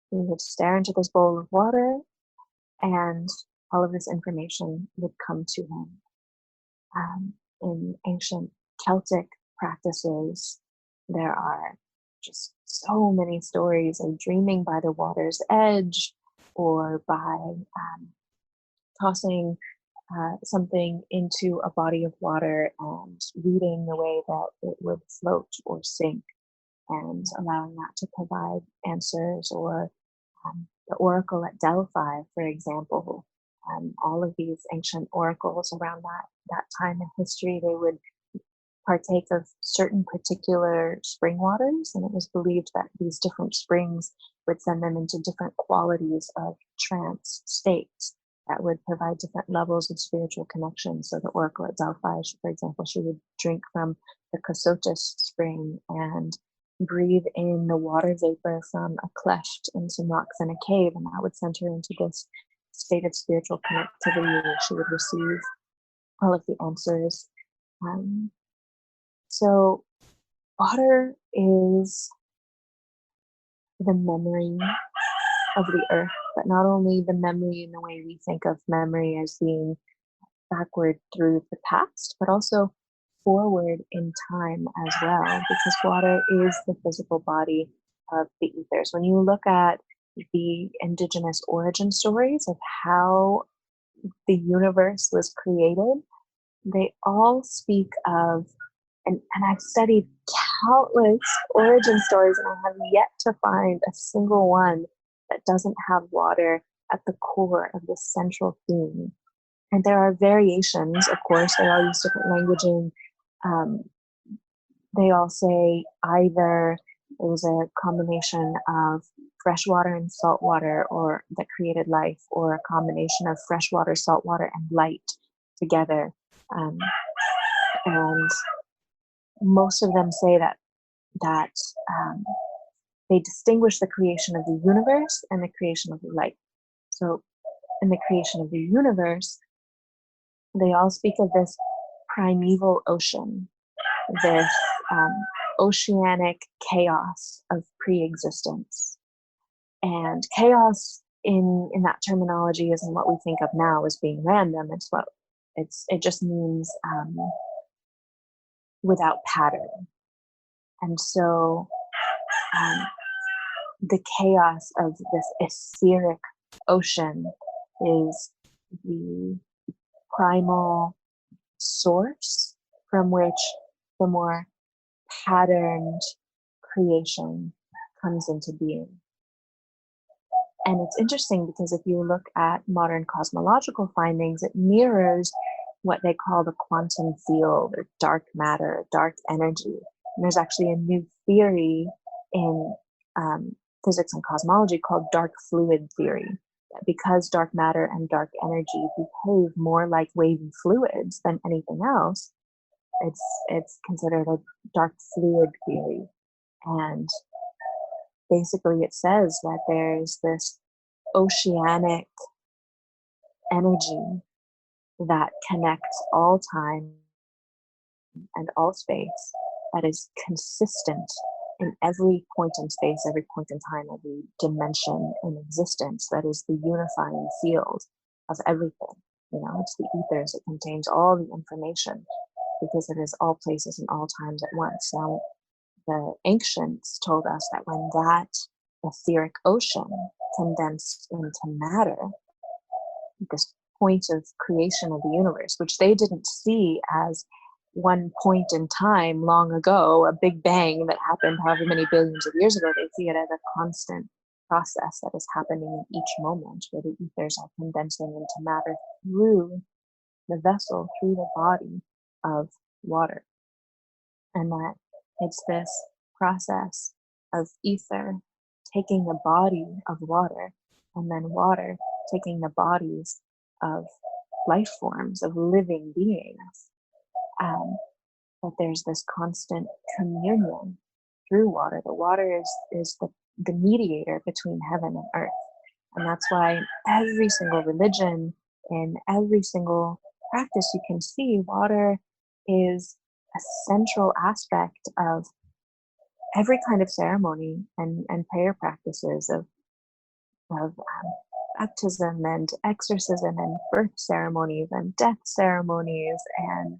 He would stare into this bowl of water, and all of this information would come to him. In ancient Celtic practices, there are just so many stories of dreaming by the water's edge, or by tossing something into a body of water and reading the way that it would float or sink, and allowing that to provide answers. Or the oracle at Delphi, for example, all of these ancient oracles around that time in history, they would partake of certain particular spring waters, and it was believed that these different springs would send them into different qualities of trance states that would provide different levels of spiritual connection. So the oracle at Delphi, for example, she would drink from the Cosotus spring and breathe in the water vapor from a cleft in some rocks in a cave, and that would send her into this state of spiritual connectivity where she would receive all of the answers. So water is the memory of the earth, but not only the memory in the way we think of memory as being backward through the past, but also forward in time as well, because water is the physical body of the ethers. When you look at the indigenous origin stories of how the universe was created, they all speak of, and I've studied countless origin stories, and I have yet to find a single one that doesn't have water at the core of the central theme. And there are variations, of course, they all use different languaging. They all say either it was a combination of fresh water and salt water, or that created life, or a combination of fresh water, salt water, and light together. And most of them say that they distinguish the creation of the universe and the creation of the light. So in the creation of the universe, they all speak of this primeval ocean, this oceanic chaos of pre-existence. And chaos in that terminology isn't what we think of now as being random. It just means without pattern. And so the chaos of this etheric ocean is the primal source from which the more patterned creation comes into being. And it's interesting because if you look at modern cosmological findings, it mirrors what they call the quantum field or dark matter, dark energy. And there's actually a new theory in physics and cosmology called dark fluid theory. That because dark matter and dark energy behave more like wavy fluids than anything else, it's considered a dark fluid theory. And basically it says that there's this oceanic energy that connects all time and all space, that is consistent in every point in space, every point in time, every dimension in existence, that is the unifying field of everything. It's the ethers. It contains all the information because it is all places and all times at once. Now, the ancients told us that when that etheric ocean condensed into matter, this point of creation of the universe, which they didn't see as one point in time long ago, a big bang that happened however many billions of years ago. They see it as a constant process that is happening in each moment, where the ethers are condensing into matter through the vessel, through the body of water. And that it's this process of ether taking the body of water, and then water taking the bodies of life forms, of living beings. That there's this constant communion through water. The water is the mediator between heaven and earth. And that's why in every single religion, in every single practice, you can see water is a central aspect of every kind of ceremony and prayer practices of baptism and exorcism and birth ceremonies and death ceremonies. And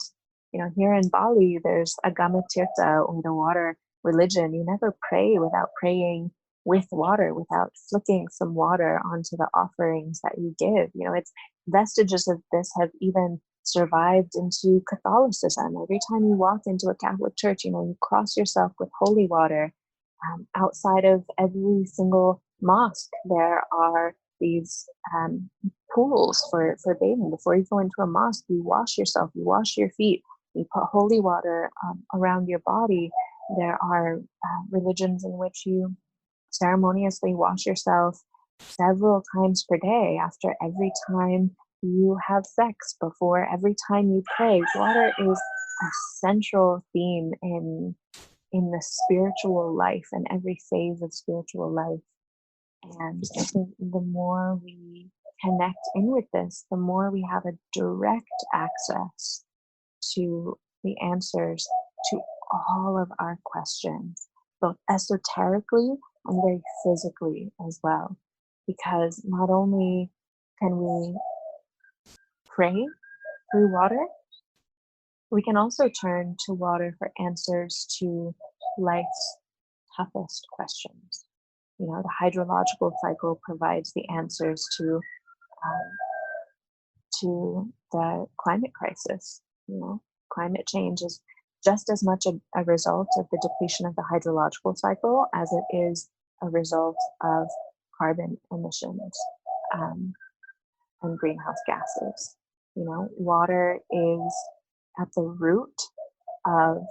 here in Bali, there's Agama Tirtha, or the water religion. You never pray without praying with water, without flicking some water onto the offerings that you give. It's vestiges of this have even survived into Catholicism. Every time you walk into a Catholic church, you cross yourself with holy water. Outside of every single mosque, there are these pools for bathing. Before you go into a mosque, you wash yourself, you wash your feet, you put holy water around your body. There are religions in which you ceremoniously wash yourself several times per day, after every time you have sex, before every time you pray. Water is a central theme in the spiritual life and every phase of spiritual life. And I think the more we connect in with this, the more we have a direct access to the answers to all of our questions, both esoterically and very physically as well. Because not only can we pray through water, we can also turn to water for answers to life's toughest questions. The hydrological cycle provides the answers to the climate crisis. Climate change is just as much a result of the depletion of the hydrological cycle as it is a result of carbon emissions and greenhouse gases. Water is at the root of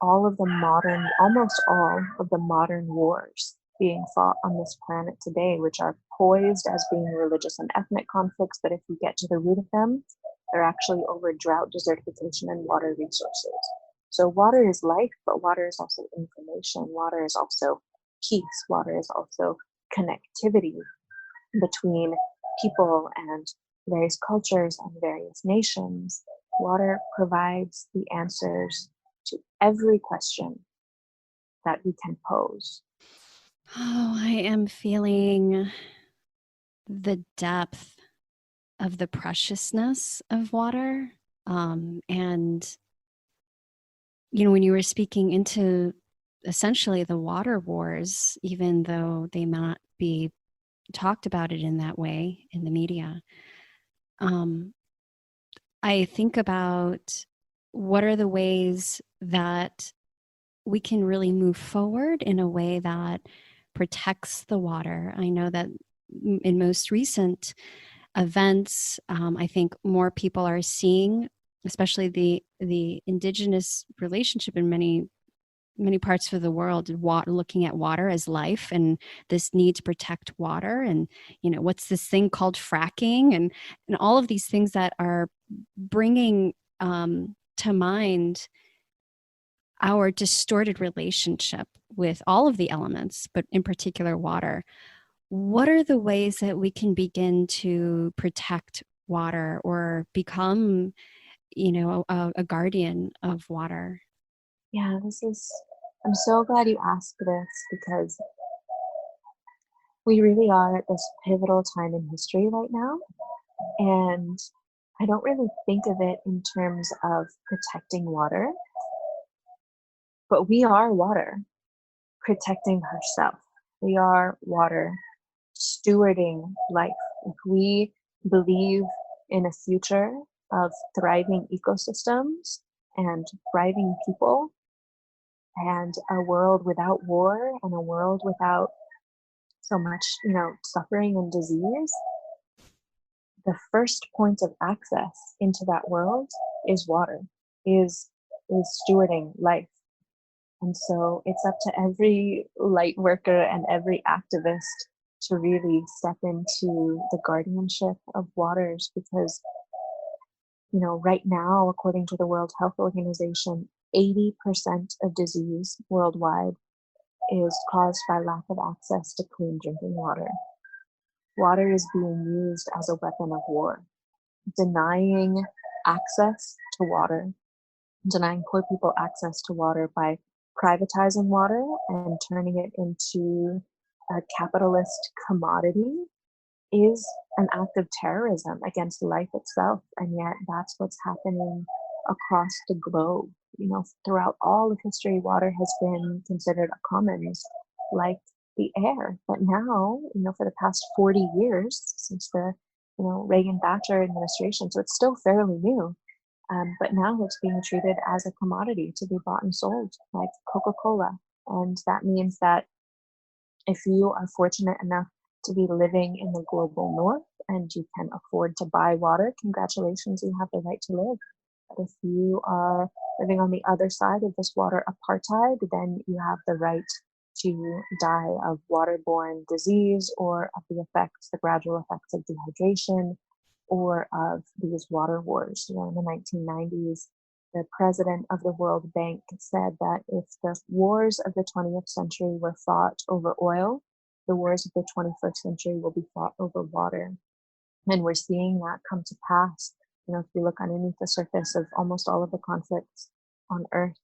almost all of the modern wars being fought on this planet today, which are poised as being religious and ethnic conflicts, but if you get to the root of them, they're actually over drought, desertification, and water resources. So water is life, but water is also information. Water is also peace. Water is also connectivity between people and various cultures and various nations. Water provides the answers to every question that we can pose. Oh, I am feeling the depth of the preciousness of water. And, when you were speaking into essentially the water wars, even though they may not be talked about it in that way in the media. I think about what are the ways that we can really move forward in a way that protects the water. I know that in most recent events, I think more people are seeing, especially the indigenous relationship in many parts of the world, looking at water as life and this need to protect water, and what's this thing called fracking, and all of these things that are bringing to mind our distorted relationship with all of the elements, but in particular water. What are the ways that we can begin to protect water or become, a guardian of water? Yeah, I'm so glad you asked this because we really are at this pivotal time in history right now. And I don't really think of it in terms of protecting water, but we are water protecting herself. We are water stewarding life. If we believe in a future of thriving ecosystems and thriving people and a world without war and a world without so much, suffering and disease, the first point of access into that world is water, is stewarding life. And so it's up to every light worker and every activist to really step into the guardianship of waters because, right now, according to the World Health Organization, 80% of disease worldwide is caused by lack of access to clean drinking water. Water is being used as a weapon of war. Denying access to water, denying poor people access to water by privatizing water and turning it into a capitalist commodity is an act of terrorism against life itself. And yet that's what's happening across the globe. Throughout all of history, water has been considered a commons like the air. But now, for the past 40 years, since the, Reagan-Thatcher administration, so it's still fairly new, but now it's being treated as a commodity to be bought and sold, like Coca-Cola. And that means that if you are fortunate enough to be living in the global north and you can afford to buy water, congratulations, you have the right to live. But if you are living on the other side of this water apartheid, then you have the right to die of waterborne disease or of the gradual effects of dehydration or of these water wars. In the 1990s, the president of the World Bank said that if the wars of the 20th century were fought over oil, the wars of the 21st century will be fought over water. And we're seeing that come to pass. If you look underneath the surface of almost all of the conflicts on Earth,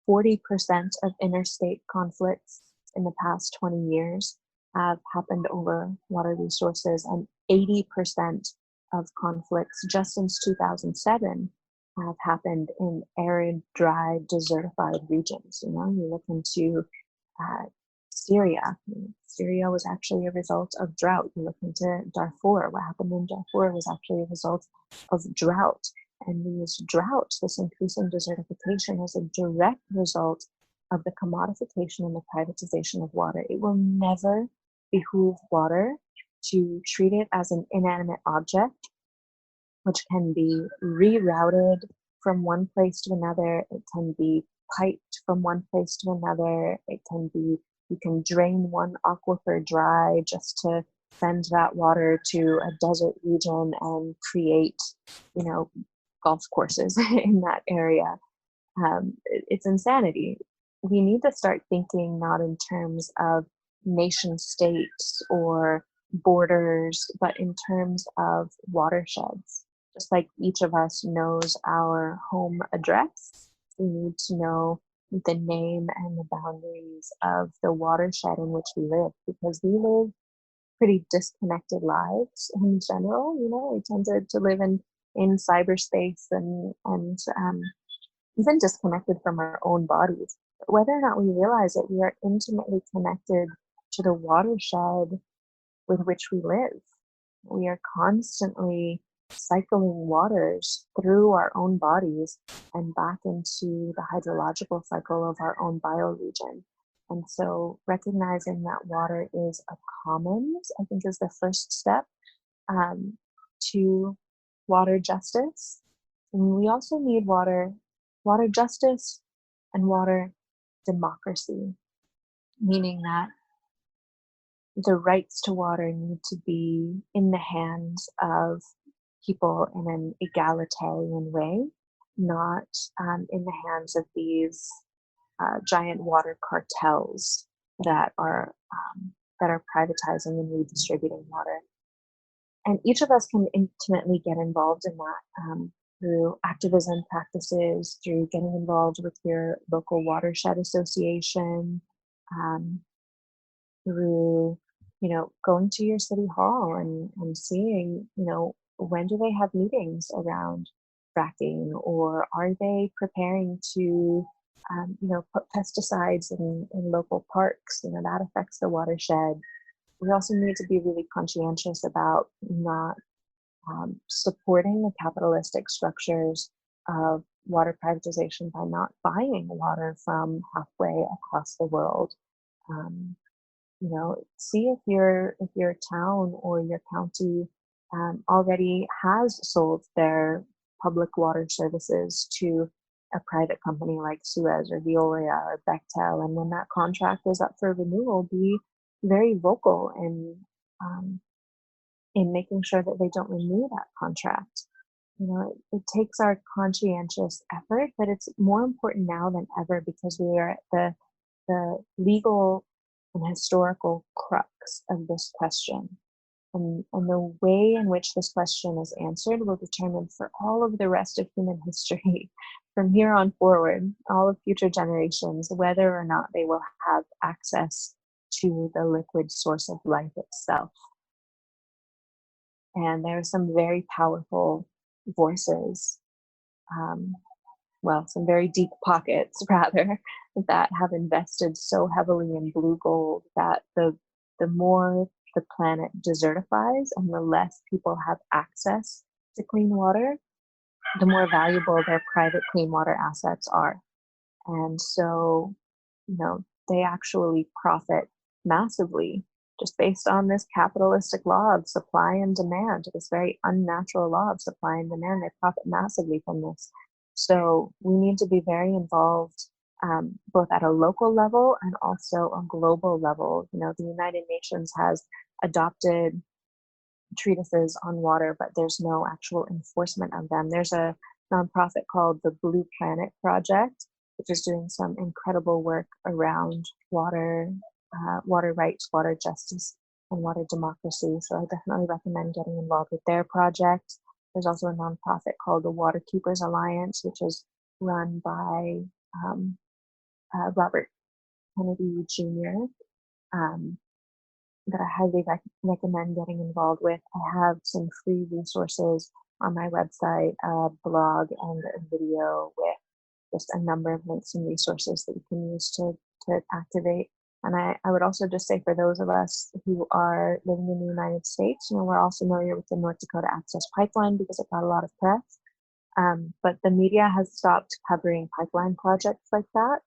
40% of interstate conflicts in the past 20 years have happened over water resources, and 80% of conflicts just since 2007 have happened in arid, dry, desertified regions. You look into Syria. Syria was actually a result of drought. You look into Darfur. What happened in Darfur was actually a result of drought. And these droughts, this increasing desertification, is a direct result of the commodification and the privatization of water. It will never behoove water to treat it as an inanimate object, which can be rerouted from one place to another. It can be piped from one place to another. You can drain one aquifer dry just to send that water to a desert region and create, golf courses in that area. It's insanity. We need to start thinking not in terms of nation states or borders, but in terms of watersheds. Just like each of us knows our home address, we need to know the name and the boundaries of the watershed in which we live, because we live pretty disconnected lives in general. We tend to live in cyberspace and even disconnected from our own bodies. Whether or not we realize it, we are intimately connected to the watershed with which we live. We are constantly cycling waters through our own bodies and back into the hydrological cycle of our own bioregion. And so recognizing that water is a commons, I think, is the first step um, to water justice. And we also need water justice and water democracy, meaning that the rights to water need to be in the hands of people in an egalitarian way, not in the hands of these giant water cartels that are privatizing and redistributing water. And each of us can intimately get involved in that through activism practices, through getting involved with your local watershed association, um, through going to your city hall and seeing when do they have meetings around fracking, or are they preparing to put pesticides in local parks. That affects the watershed. We also need to be really conscientious about not supporting the capitalistic structures of water privatization by not buying water from halfway across the world. um, See if your town or your county already has sold their public water services to a private company like Suez or Veolia or Bechtel, and when that contract is up for renewal, be very vocal in making sure that they don't renew that contract. It takes our conscientious effort, but it's more important now than ever because we are at the legal and historical crux of this question. And the way in which this question is answered will determine for all of the rest of human history from here on forward, all of future generations, whether or not they will have access to the liquid source of life itself. And there are some very powerful voices, some very deep pockets, rather, that have invested so heavily in blue gold that the more the planet desertifies and the less people have access to clean water, the more valuable their private clean water assets are. And so, they actually profit massively just based on this capitalistic law of supply and demand, this very unnatural law of supply and demand. They profit massively from this. So we need to be very involved, both at a local level and also a global level. The United Nations has adopted treatises on water, but there's no actual enforcement of them. There's a nonprofit called the Blue Planet Project, which is doing some incredible work around water rights, water justice, and water democracy. So I definitely recommend getting involved with their project. There's also a nonprofit called the Water Keepers Alliance, which is run by Robert Kennedy Jr., that I highly recommend getting involved with. I have some free resources on my website, a blog and a video with just a number of links and resources that you can use to activate. And I would also just say, for those of us who are living in the United States, we're all familiar with the North Dakota Access Pipeline because it got a lot of press. But the media has stopped covering pipeline projects like that.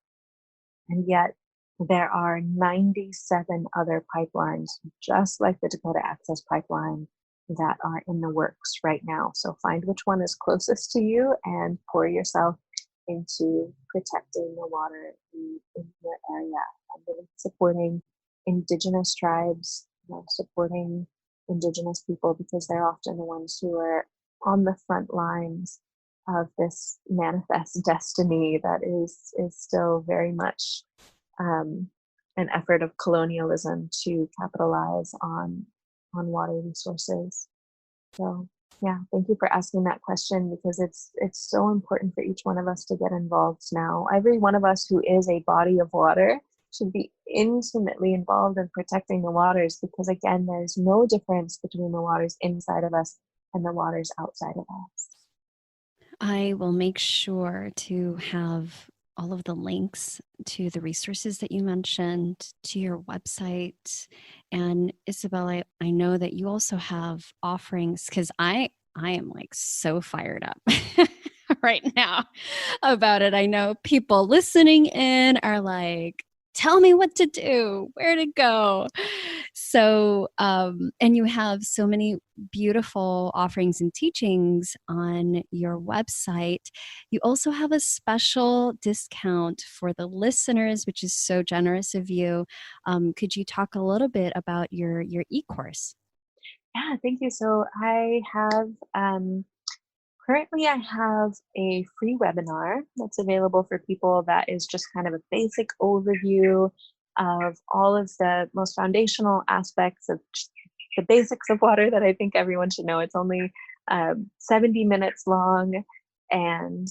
And yet there are 97 other pipelines, just like the Dakota Access Pipeline, that are in the works right now. So find which one is closest to you and pour yourself into protecting the water in your area, and really supporting Indigenous tribes, supporting Indigenous people, because they're often the ones who are on the front lines of this manifest destiny that is still very much an effort of colonialism to capitalize on water resources. So yeah, thank you for asking that question, because it's so important for each one of us to get involved now. Every one of us who is a body of water should be intimately involved in protecting the waters, because again, there's no difference between the waters inside of us and the waters outside of us. I will make sure to have all of the links to the resources that you mentioned, to your website. And Isabel, I know that you also have offerings because I am like so fired up right now about it. I know people listening in are like, tell me what to do, where to go. So, and you have so many beautiful offerings and teachings on your website. You also have a special discount for the listeners, which is so generous of you. Could you talk a little bit about your e-course? Yeah, thank you. So I have currently I have a free webinar that's available for people that is just kind of a basic overview of all of the most foundational aspects of the basics of water that I think everyone should know. It's only 70 minutes long, and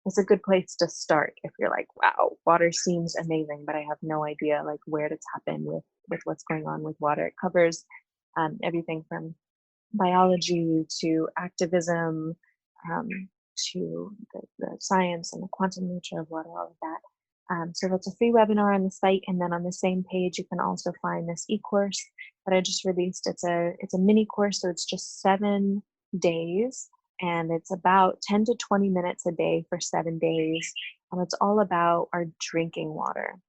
it's a good place to start if you're like, wow, water seems amazing, but I have no idea like where to tap in with what's going on with water. It covers everything from biology to activism, um, to the science and the quantum nature of water, all of that. So that's a free webinar on the site, and then on the same page you can also find this e-course that I just released. It's a mini course, so it's just 7 days, and it's about 10 to 20 minutes a day for 7 days, and it's all about our drinking water.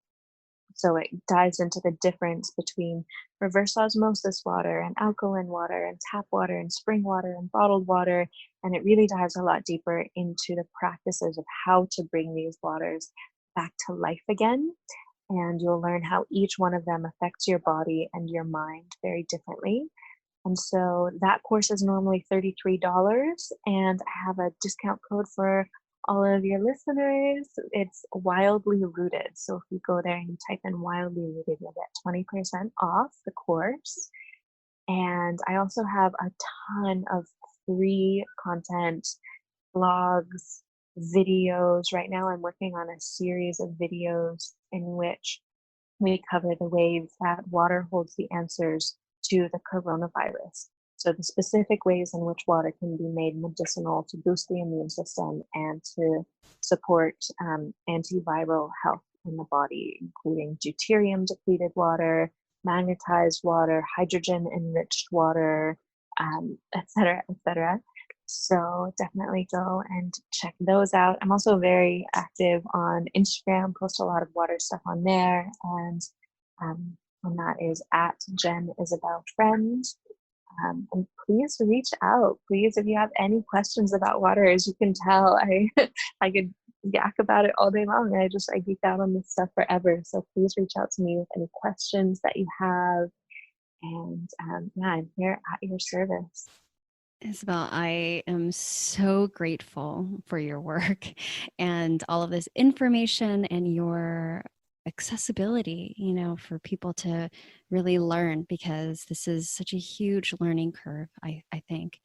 So it dives into the difference between reverse osmosis water and alkaline water and tap water and spring water and bottled water. And it really dives a lot deeper into the practices of how to bring these waters back to life again. And you'll learn how each one of them affects your body and your mind very differently. And so that course is normally $33, and I have a discount code for all of your listeners. It's wildly rooted. So if you go there and you type in wildly rooted, you'll get 20% off the course. And I also have a ton of free content, blogs, videos. Right now, I'm working on a series of videos in which we cover the ways that water holds the answers to the coronavirus. So, the specific ways in which water can be made medicinal to boost the immune system and to support antiviral health in the body, including deuterium depleted water, magnetized water, hydrogen enriched water, et cetera, et cetera. So definitely go and check those out. I'm also very active on Instagram, post a lot of water stuff on there. And that is at Jen Isabel Friend. And please reach out. Please, if you have any questions about water, as you can tell, I could yak about it all day long. I geek out on this stuff forever. So please reach out to me with any questions that you have. And yeah, I'm here at your service. Isabel, I am so grateful for your work and all of this information and your accessibility, for people to really learn because this is such a huge learning curve, I think.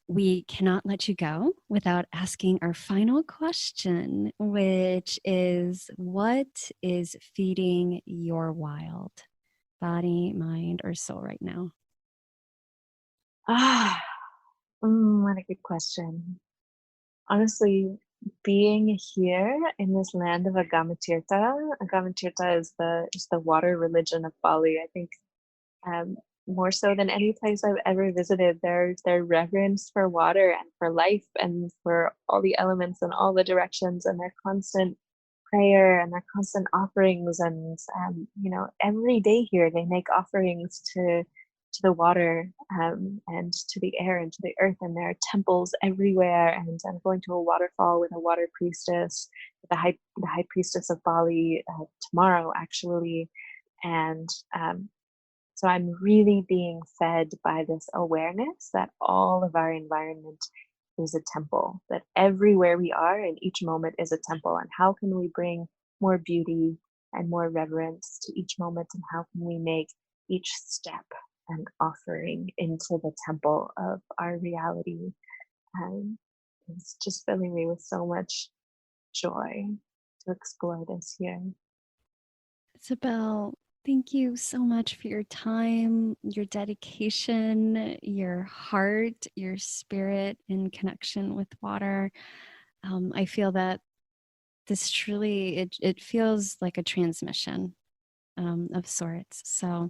We cannot let you go without asking our final question, which is what is feeding your wild body, mind, or soul right now? Ah, what a good question. Honestly, being here in this land of Agamatirta is the water religion of Bali. I think um, more so than any place I've ever visited, their reverence for water and for life and for all the elements and all the directions and their constant prayer and their constant offerings. And every day here they make offerings to the water, and to the air and to the earth, and there are temples everywhere. And I'm going to a waterfall with a water priestess, the high priestess of Bali, tomorrow actually. And so I'm really being fed by this awareness that all of our environment is a temple, that everywhere we are in each moment is a temple. And how can we bring more beauty and more reverence to each moment? And how can we make each step an offering into the temple of our reality? And it's just filling me with so much joy to explore this here. Isabel, Thank you so much for your time, your dedication, your heart, your spirit in connection with water. I feel that this truly, it feels like a transmission of sorts. So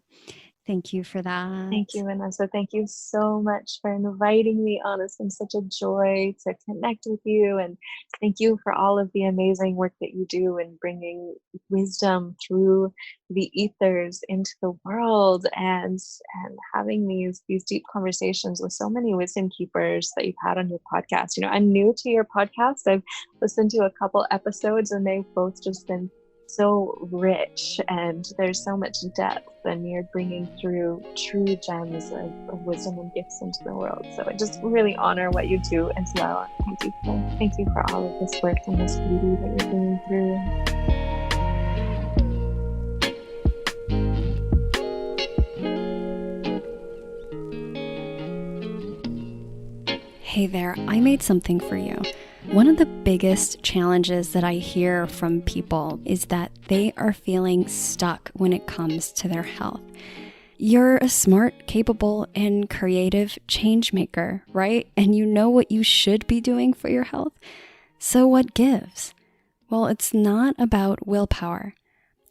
thank you for that. Thank you, Vanessa. Thank you so much for inviting me on. It's been such a joy to connect with you. And thank you for all of the amazing work that you do in bringing wisdom through the ethers into the world, and having these deep conversations with so many wisdom keepers that you've had on your podcast. I'm new to your podcast. I've listened to a couple episodes and they've both just been so rich, and there's so much depth, and you're bringing through true gems of wisdom and gifts into the world. So I just really honor what you do as well. Thank you for all of this work and this beauty that you're bringing through. Hey there, I made something for you. One of the biggest challenges that I hear from people is that they are feeling stuck when it comes to their health. You're a smart, capable, and creative change maker, right? And you know what you should be doing for your health. So what gives? Well, it's not about willpower.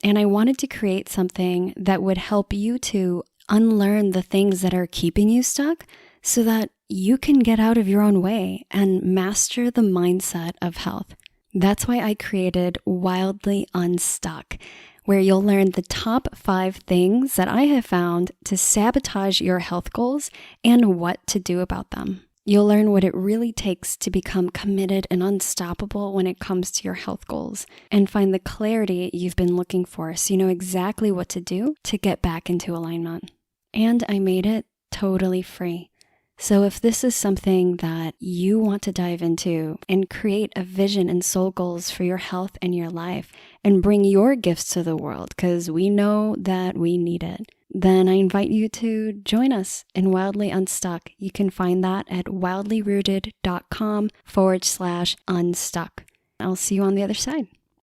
And I wanted to create something that would help you to unlearn the things that are keeping you stuck so that you can get out of your own way and master the mindset of health. That's why I created Wildly Unstuck, where you'll learn the top 5 things that I have found to sabotage your health goals and what to do about them. You'll learn what it really takes to become committed and unstoppable when it comes to your health goals, and find the clarity you've been looking for so you know exactly what to do to get back into alignment. And I made it totally free. So if this is something that you want to dive into and create a vision and soul goals for your health and your life and bring your gifts to the world, because we know that we need it, then I invite you to join us in Wildly Unstuck. You can find that at wildlyrooted.com/unstuck. I'll see you on the other side.